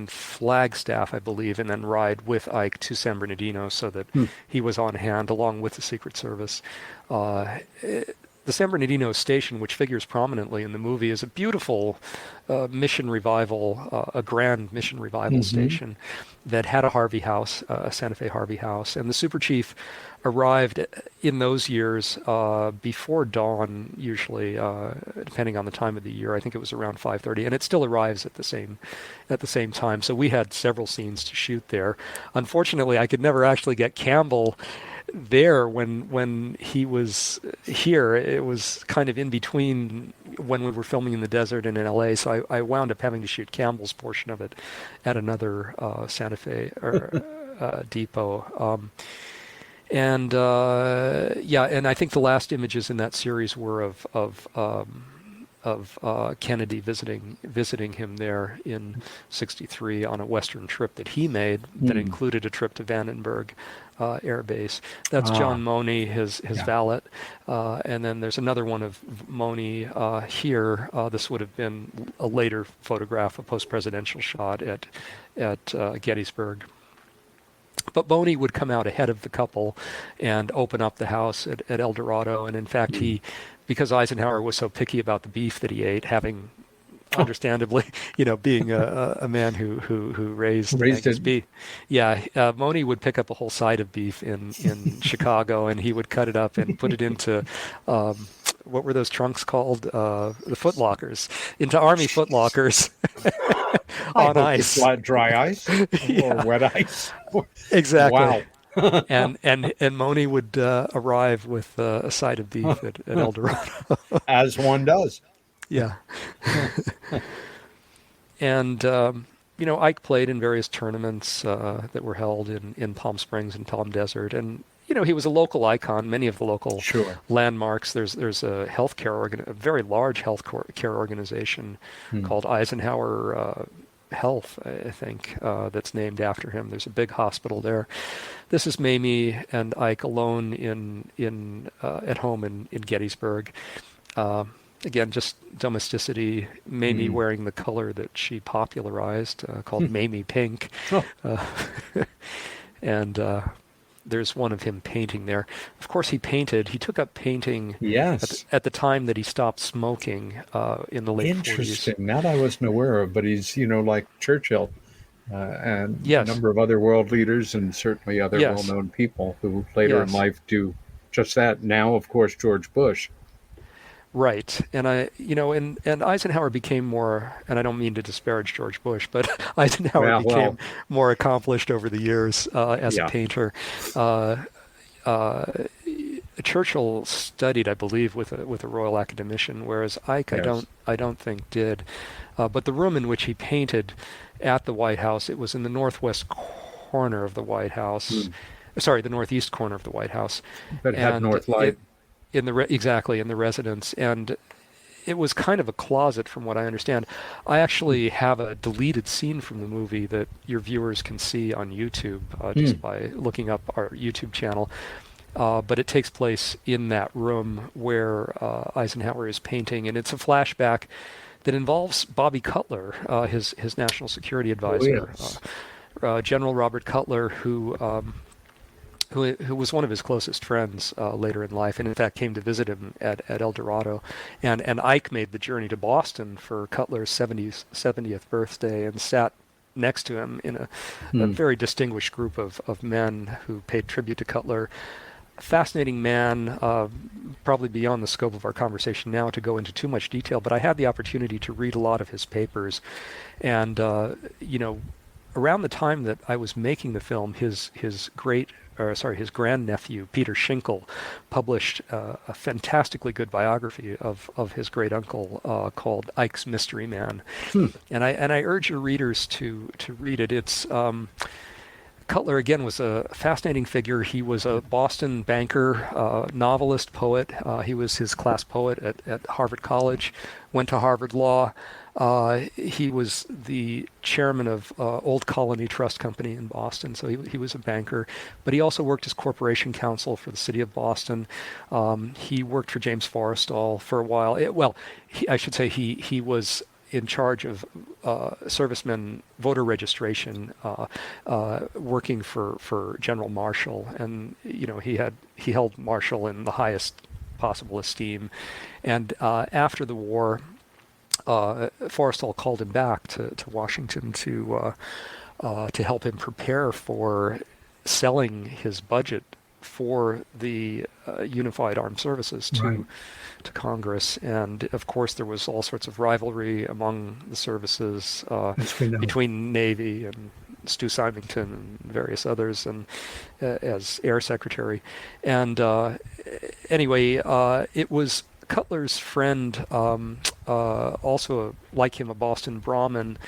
Flagstaff, I believe, and then ride with Ike to San Bernardino so that he was on hand along with the Secret Service. The San Bernardino station, which figures prominently in the movie, is a beautiful mission revival, a grand mission revival station that had a Harvey house, a Santa Fe Harvey house. And the Super Chief arrived in those years before dawn, usually, depending on the time of the year. I think it was around 5:30, and it still arrives at the same time. So we had several scenes to shoot there. Unfortunately, I could never actually get Campbell there when he was here. It was kind of in between when we were filming in the desert and in LA, so I wound up having to shoot Campbell's portion of it at another Santa Fe depot. And I think the last images in that series were of of Kennedy visiting him there in '63 on a Western trip that he made that included a trip to Vandenberg Air Base. That's John Money, his valet. And then there's another one of Money here. This would have been a later photograph, a post-presidential shot at Gettysburg. But Boney would come out ahead of the couple and open up the house at El Dorado. And in fact, because Eisenhower was so picky about the beef that he ate, having understandably, being a man who raised Angus beef. Yeah, Boney would pick up a whole side of beef in Chicago, and he would cut it up and put it into what were those trunks called? The foot lockers, into Army foot lockers. On ice, dry ice or wet ice. Exactly. Wow. and Money would arrive with a side of beef at El Dorado, as one does. Yeah. And Ike played in various tournaments that were held in Palm Springs and Palm Desert, and he was a local icon. Many of the local landmarks. There's a a very large health care organization called Eisenhower Health, I think, that's named after him. There's a big hospital there. This is Mamie and Ike alone at home in Gettysburg. Again, just domesticity. Mamie wearing the color that she popularized, called Mamie Pink. And there's one of him painting there. Of course, he took up painting at the time that he stopped smoking in the late 40s. Interesting. That I wasn't aware of, but he's, like Churchill and a number of other world leaders and certainly other well-known people who later in life do just that. Now, of course, George Bush. Right. And and Eisenhower became more, and I don't mean to disparage George Bush, but Eisenhower became more accomplished over the years as a painter. Churchill studied, I believe, with a Royal Academician, whereas Ike, I don't think did. But the room in which he painted at the White House, it was in the northwest corner of the White House. Sorry, the northeast corner of the White House. But it had north light. In the residence, and it was kind of a closet from what I understand. I actually have a deleted scene from the movie that your viewers can see on YouTube just by looking up our YouTube channel. But it takes place in that room where Eisenhower is painting, and it's a flashback that involves Bobby Cutler, his national security advisor, General Robert Cutler, who was one of his closest friends later in life, and in fact came to visit him at El Dorado. And Ike made the journey to Boston for Cutler's 70th birthday and sat next to him in a very distinguished group of men who paid tribute to Cutler. A fascinating man, probably beyond the scope of our conversation now to go into too much detail, but I had the opportunity to read a lot of his papers. And, around the time that I was making the film, his grandnephew, Peter Schinkel, published a fantastically good biography of his great uncle called Ike's Mystery Man. And I urge your readers to read it. It's Cutler, again, was a fascinating figure. He was a Boston banker, novelist, poet. He was his class poet at Harvard College, went to Harvard Law. He was the chairman of Old Colony Trust Company in Boston, so he was a banker. But he also worked as corporation counsel for the city of Boston. He worked for James Forrestal for a while. He was in charge of servicemen voter registration, working for General Marshall, and he held Marshall in the highest possible esteem. And after the war, Forrestal called him back to Washington to help him prepare for selling his budget for the Unified Armed Services to Congress. And of course there was all sorts of rivalry among the services between Navy and Stu Symington and various others, and as Air Secretary. And anyway, it was Cutler's friend, also like him, a Boston Brahmin,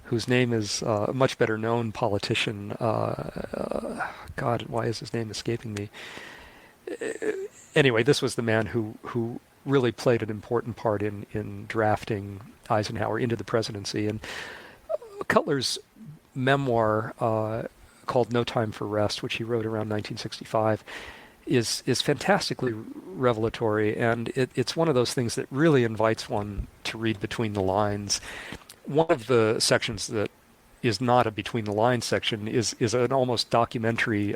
whose name is a much better known politician. God, why is his name escaping me? Anyway, this was the man who really played an important part in drafting Eisenhower into the presidency. And Cutler's memoir called No Time for Rest, which he wrote around 1965, is fantastically revelatory, and it's one of those things that really invites one to read between the lines. One of the sections that is not a between the lines section is an almost documentary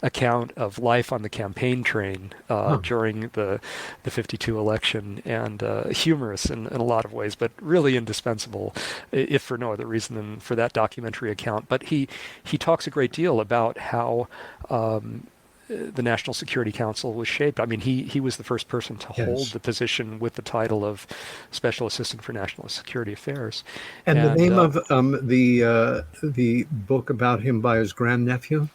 account of life on the campaign train during the 52 election, and humorous in a lot of ways, but really indispensable, if for no other reason than for that documentary account. But he talks a great deal about how the National Security Council was shaped. I mean, he was the first person to hold the position with the title of Special Assistant for National Security Affairs. And the name of the book about him by his grandnephew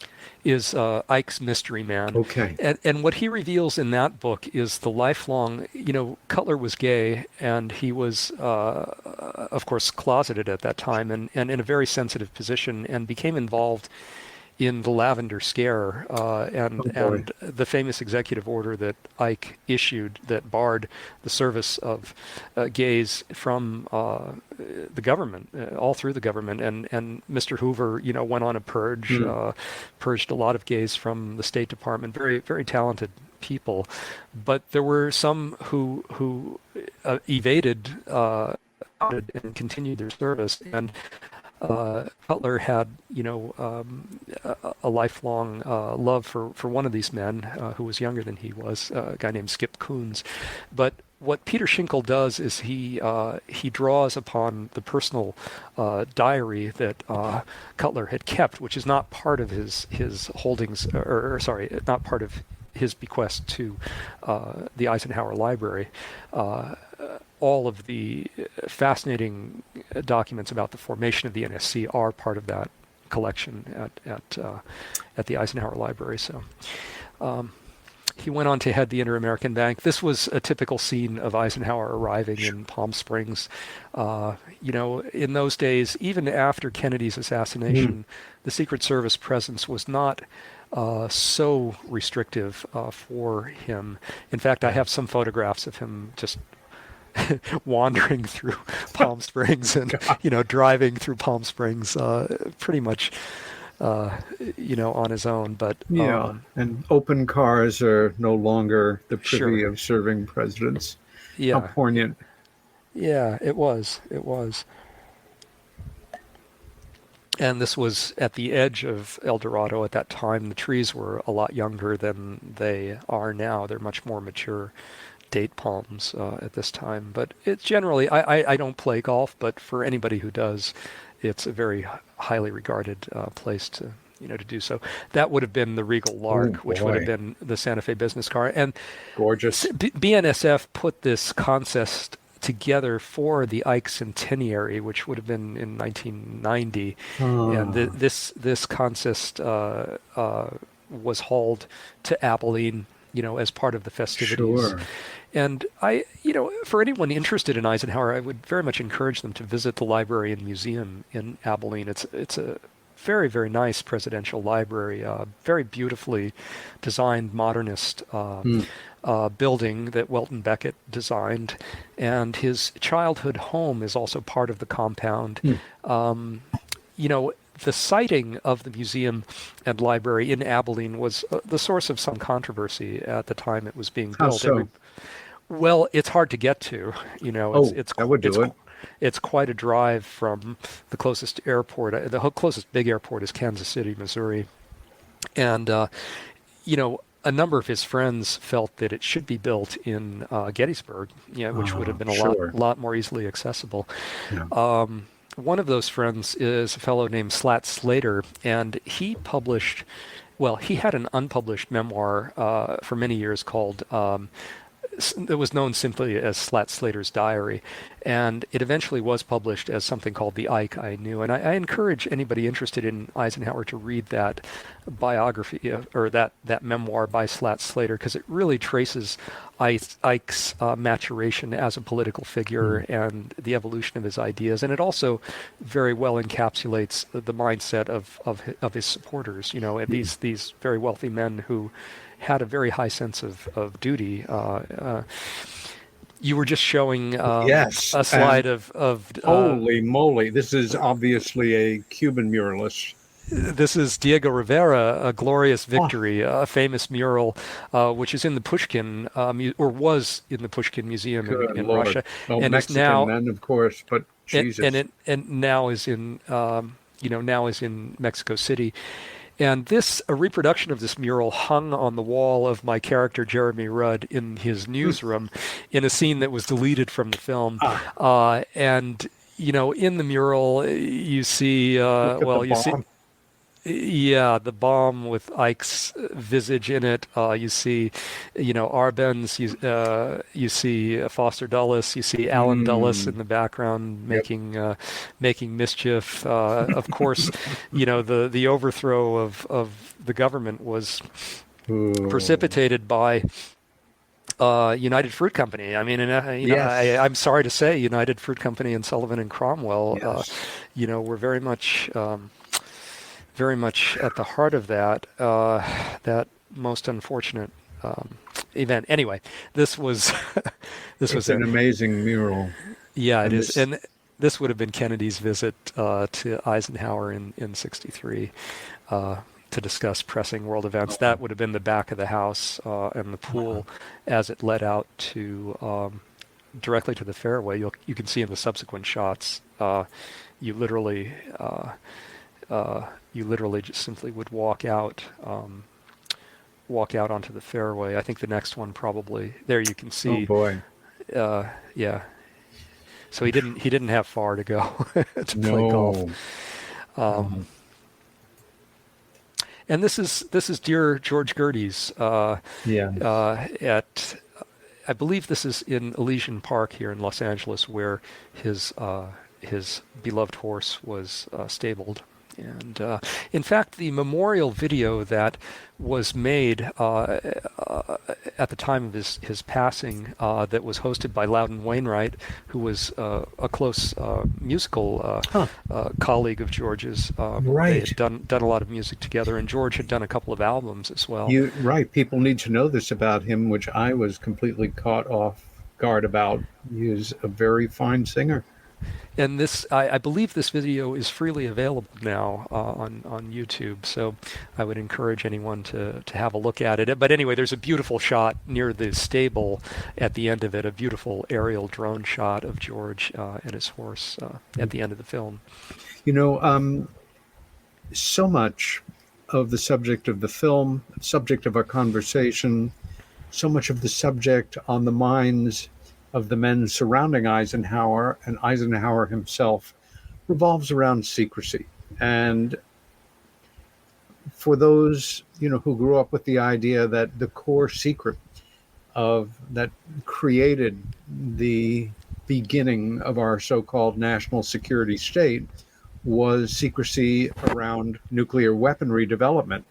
is Ike's Mystery Man. Okay. And what he reveals in that book is the lifelong, Cutler was gay, and he was, of course, closeted at that time, and in a very sensitive position, and became involved in the Lavender Scare and the famous executive order that Ike issued that barred the service of gays from the government, all through the government. And Mr. Hoover, went on a purge, purged a lot of gays from the State Department. Very, very talented people, but there were some who evaded and continued their service. And Cutler had, a lifelong love for one of these men who was younger than he was, a guy named Skip Coons. But what Peter Schinkel does is he draws upon the personal diary that Cutler had kept, which is not part of his holdings, not part of his bequest to the Eisenhower Library. All of the fascinating documents about the formation of the NSC are part of that collection at the Eisenhower Library. So he went on to head the Inter-American Bank. This was a typical scene of Eisenhower arriving in Palm Springs. In those days, even after Kennedy's assassination, the Secret Service presence was not so restrictive for him. In fact, I have some photographs of him just wandering through Palm Springs and driving through Palm Springs pretty much on his own. But and open cars are no longer the privy of serving presidents. How poignant. Yeah, it was. And this was at the edge of El Dorado at that time. The trees were a lot younger than they are now. They're much more mature date palms at this time. But it's generally, I don't play golf, but for anybody who does, it's a very highly regarded place to do so. That would have been the Regal Lark, which would have been the Santa Fe business car. And gorgeous. BNSF put this contest together for the Ike Centenary, which would have been in 1990. And this contest was hauled to Abilene, as part of the festivities. Sure. And for anyone interested in Eisenhower, I would very much encourage them to visit the library and museum in Abilene. It's a very, very nice presidential library, very beautifully designed modernist building that Welton Beckett designed. And his childhood home is also part of the compound. The siting of the museum and library in Abilene was the source of some controversy at the time it was being built. So? Well, it's hard to get to. It's quite a drive from the closest airport. The closest big airport is Kansas City, Missouri. And, a number of his friends felt that it should be built in Gettysburg, which would have been a lot more easily accessible. Yeah. One of those friends is a fellow named Slat Slater, and he had an unpublished memoir for many years called it was known simply as Slat Slater's Diary, and it eventually was published as something called The Ike I Knew. And I encourage anybody interested in Eisenhower to read that biography or that memoir by Slat Slater, because it really traces Ike's maturation as a political figure and the evolution of his ideas, and it also very well encapsulates the mindset of his supporters. These very wealthy men who had a very high sense of duty. You were just showing yes, a slide of holy moly! This is obviously a Cuban muralist. This is Diego Rivera, A Glorious Victory, a famous mural, which is in the Pushkin, or was in the Pushkin Museum in Russia, and Mexican, is now, then of course, but Jesus, and now is in now is in Mexico City. And a reproduction of this mural hung on the wall of my character Jeremy Rudd in his newsroom, in a scene that was deleted from the film, and in the mural you see the bomb with Ike's visage in it. You see, Arbenz. You see Foster Dulles. You see Alan Dulles in the background making mischief. Of course, the overthrow of the government was precipitated by United Fruit Company. I mean, I'm sorry to say, United Fruit Company and Sullivan and Cromwell, were very much at the heart of that most unfortunate event. Anyway, this was an amazing mural. Yeah, it is, and this would have been Kennedy's visit to Eisenhower in '63 to discuss pressing world events. That would have been the back of the house and the pool as it led out to directly to the fairway. You can see in the subsequent shots. You literally just simply would walk out onto the fairway. I think the next one probably there you can see. Oh boy. Yeah. So he didn't have far to go to play golf. And this is dear George Gerdes. At I believe this is in Elysian Park here in Los Angeles, where his beloved horse was stabled. And in fact, the memorial video that was made at the time of his passing, that was hosted by Loudon Wainwright, who was a close musical colleague of George's. They had done a lot of music together, and George had done a couple of albums as well. People need to know this about him, which I was completely caught off guard about. He is a very fine singer. And this, I believe this video is freely available now on YouTube, so I would encourage anyone to have a look at it. But anyway, there's a beautiful shot near the stable at the end of it, a beautiful aerial drone shot of George and his horse at the end of the film. So much of the subject of the film, subject of our conversation, so much of the subject on the minds of the men surrounding Eisenhower and Eisenhower himself revolves around secrecy. And for those, who grew up with the idea that the core secret that created the beginning of our so-called national security state was secrecy around nuclear weaponry development,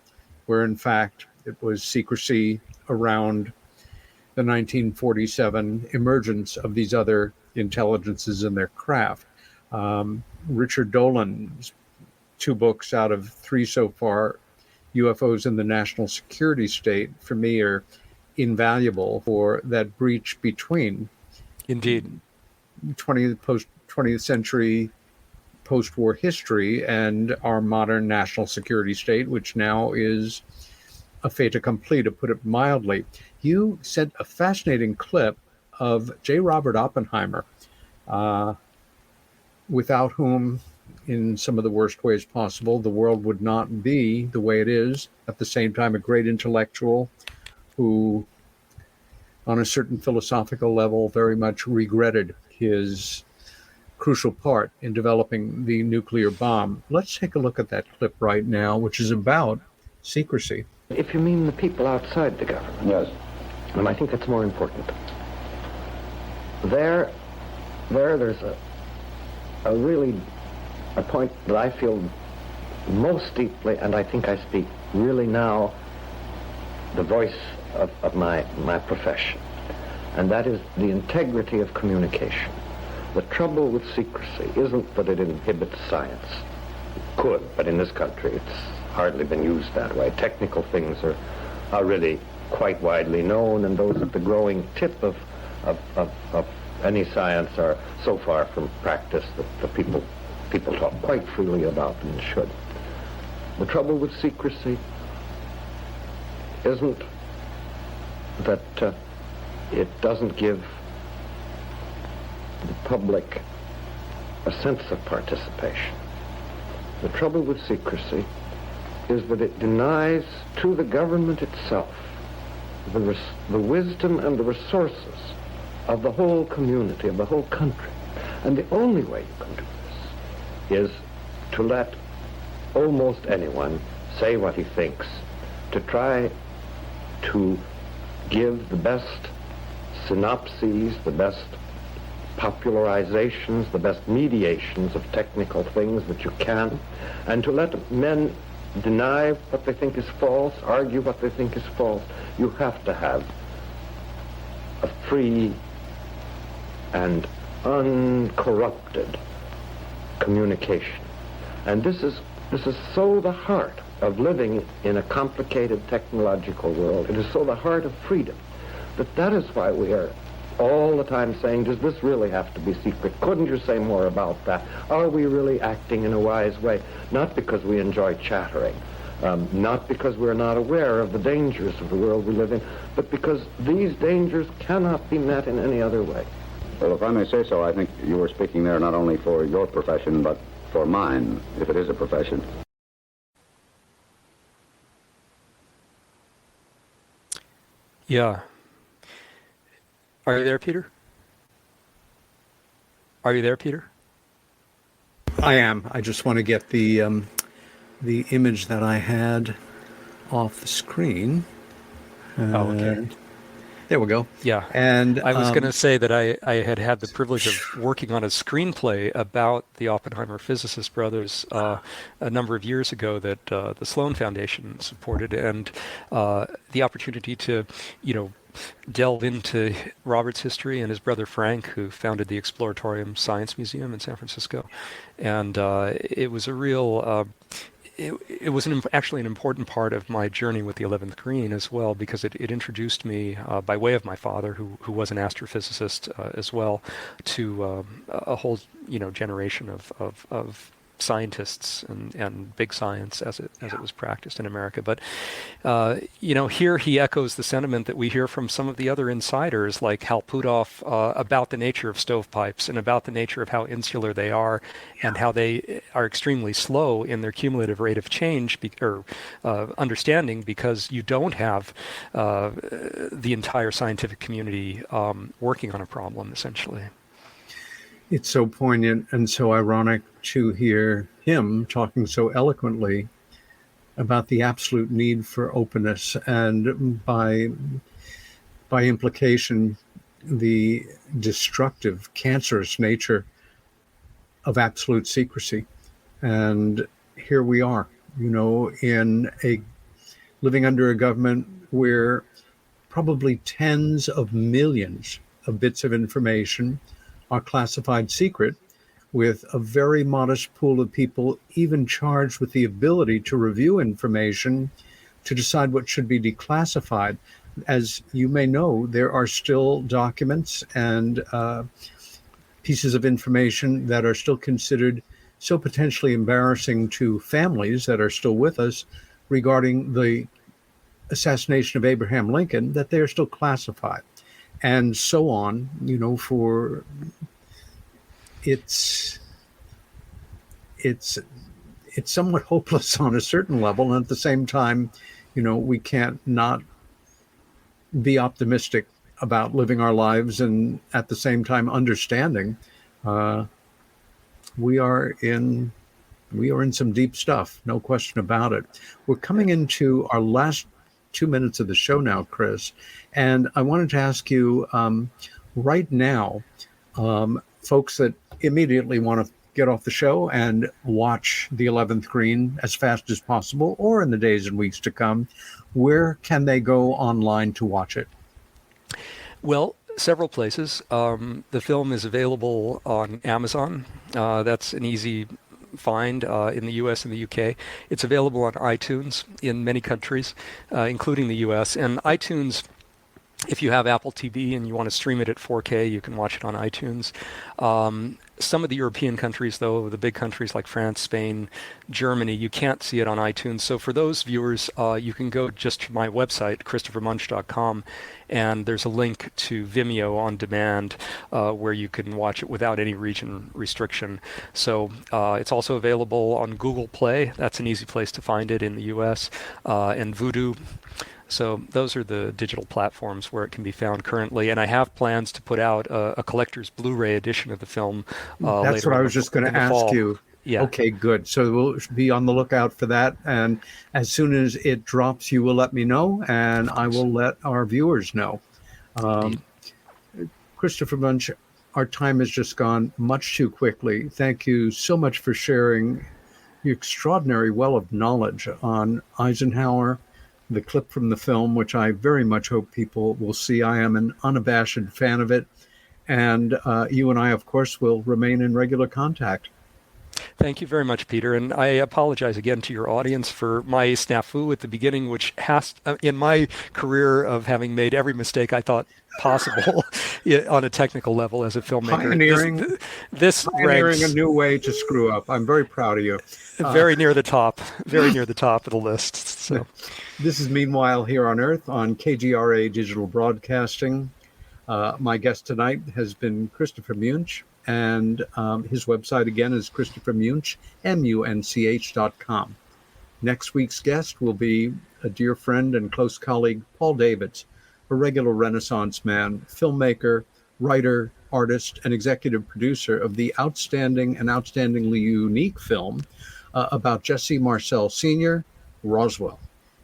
where in fact it was secrecy around the 1947 emergence of these other intelligences and their craft. Richard Dolan's 2 books out of 3 so far, UFOs in the National Security State, for me are invaluable for that breach between indeed 20th century post-war history and our modern national security state, which now is a fait accompli, to put it mildly. You sent a fascinating clip of J. Robert Oppenheimer, without whom, in some of the worst ways possible, the world would not be the way it is. At the same time, a great intellectual who, on a certain philosophical level, very much regretted his crucial part in developing the nuclear bomb. Let's take a look at that clip right now, which is about secrecy. If you mean the people outside the government. Yes. And I think that's more important. There's a really a point that I feel most deeply, and I think I speak really now the voice of my profession, and that is the integrity of communication. The trouble with secrecy isn't that it inhibits science. It could, but in this country it's hardly been used that way. Technical things are really quite widely known, and those at the growing tip of any science are so far from practice that the people talk quite freely about them and should. The trouble with secrecy isn't that it doesn't give the public a sense of participation. The trouble with secrecy is that it denies to the government itself the wisdom and the resources of the whole community, of the whole country. And the only way you can do this is to let almost anyone say what he thinks, to try to give the best synopses, the best popularizations, the best mediations of technical things that you can, and to let men deny what they think is false, argue what they think is false. You have to have a free and uncorrupted communication. And this is so the heart of living in a complicated technological world. It is so the heart of freedom that is why we are all the time saying, does this really have to be secret? Couldn't you say more about that? Are we really acting in a wise way? Not because we enjoy chattering, not because we're not aware of the dangers of the world we live in, but because these dangers cannot be met in any other way. Well, if I may say so, I think you were speaking there not only for your profession, but for mine, if it is a profession. Yeah. Are you there, Peter? Are you there, Peter? I am. I just want to get the image that I had off the screen. Okay. There we go. Yeah. And I was going to say that I had the privilege of working on a screenplay about the Oppenheimer physicist brothers a number of years ago that the Sloan Foundation supported, and the opportunity to, delve into Robert's history and his brother Frank, who founded the Exploratorium Science Museum in San Francisco. And it was a real... It was actually an important part of my journey with the 11th Green as well, because it introduced me, by way of my father, who was an astrophysicist as well, to a whole generation of scientists and big science as it was practiced in America. But here he echoes the sentiment that we hear from some of the other insiders like Hal Puthoff about the nature of stovepipes and about the nature of how insular they are and how they are extremely slow in their cumulative rate of change or understanding, because you don't have the entire scientific community working on a problem, essentially. It's so poignant and so ironic to hear him talking so eloquently about the absolute need for openness, and by implication, the destructive, cancerous nature of absolute secrecy. And here we are, living under a government where probably tens of millions of bits of information are classified secret, with a very modest pool of people even charged with the ability to review information to decide what should be declassified. As you may know, there are still documents and pieces of information that are still considered so potentially embarrassing to families that are still with us regarding the assassination of Abraham Lincoln, that they are still classified. And so on, for it's somewhat hopeless on a certain level, and at the same time, we can't not be optimistic about living our lives, and at the same time understanding we are in some deep stuff, no question about it. We're coming into our last 2 minutes of the show now, Chris, and I wanted to ask you right now, folks that immediately want to get off the show and watch the 11th Green as fast as possible, or in the days and weeks to come, where can they go online to watch it? Well, several places. The film is available on Amazon. That's an easy find in the U.S. and the U.K. It's available on iTunes in many countries, including the U.S. And iTunes, if you have Apple TV and you want to stream it at 4K, you can watch it on iTunes. Some of the European countries, though, the big countries like France, Spain, Germany, you can't see it on iTunes. So for those viewers, you can go just to my website, ChristopherMunch.com, and there's a link to Vimeo on demand where you can watch it without any region restriction. So it's also available on Google Play. That's an easy place to find it in the U.S. And Vudu. So those are the digital platforms where it can be found currently. And I have plans to put out a collector's Blu-ray edition of the film later. That's what I was just going to ask you. Yeah. Okay, good. So we'll be on the lookout for that. And as soon as it drops, you will let me know, and I will let our viewers know. Christopher Munch, our time has just gone much too quickly. Thank you so much for sharing the extraordinary well of knowledge on Eisenhower, the clip from the film, which I very much hope people will see. I am an unabashed fan of it. And you and I, of course, will remain in regular contact. Thank you very much, Peter. And I apologize again to your audience for my snafu at the beginning, which has, in my career of having made every mistake I thought possible on a technical level as a filmmaker. Pioneering a new way to screw up. I'm very proud of you. Very near the top of the list. So, this is Meanwhile Here on Earth on KGRA Digital Broadcasting. My guest tonight has been Christopher Munch, and his website again is ChristopherMunch, MUNCH.com. Next week's guest will be a dear friend and close colleague, Paul Davids, a regular Renaissance man, filmmaker, writer, artist, and executive producer of the outstanding and outstandingly unique film about Jesse Marcel Sr., Roswell.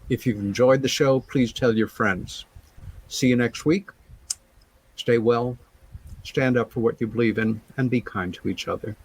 If you've enjoyed the show, please tell your friends. See you next week. Stay well, stand up for what you believe in, and be kind to each other.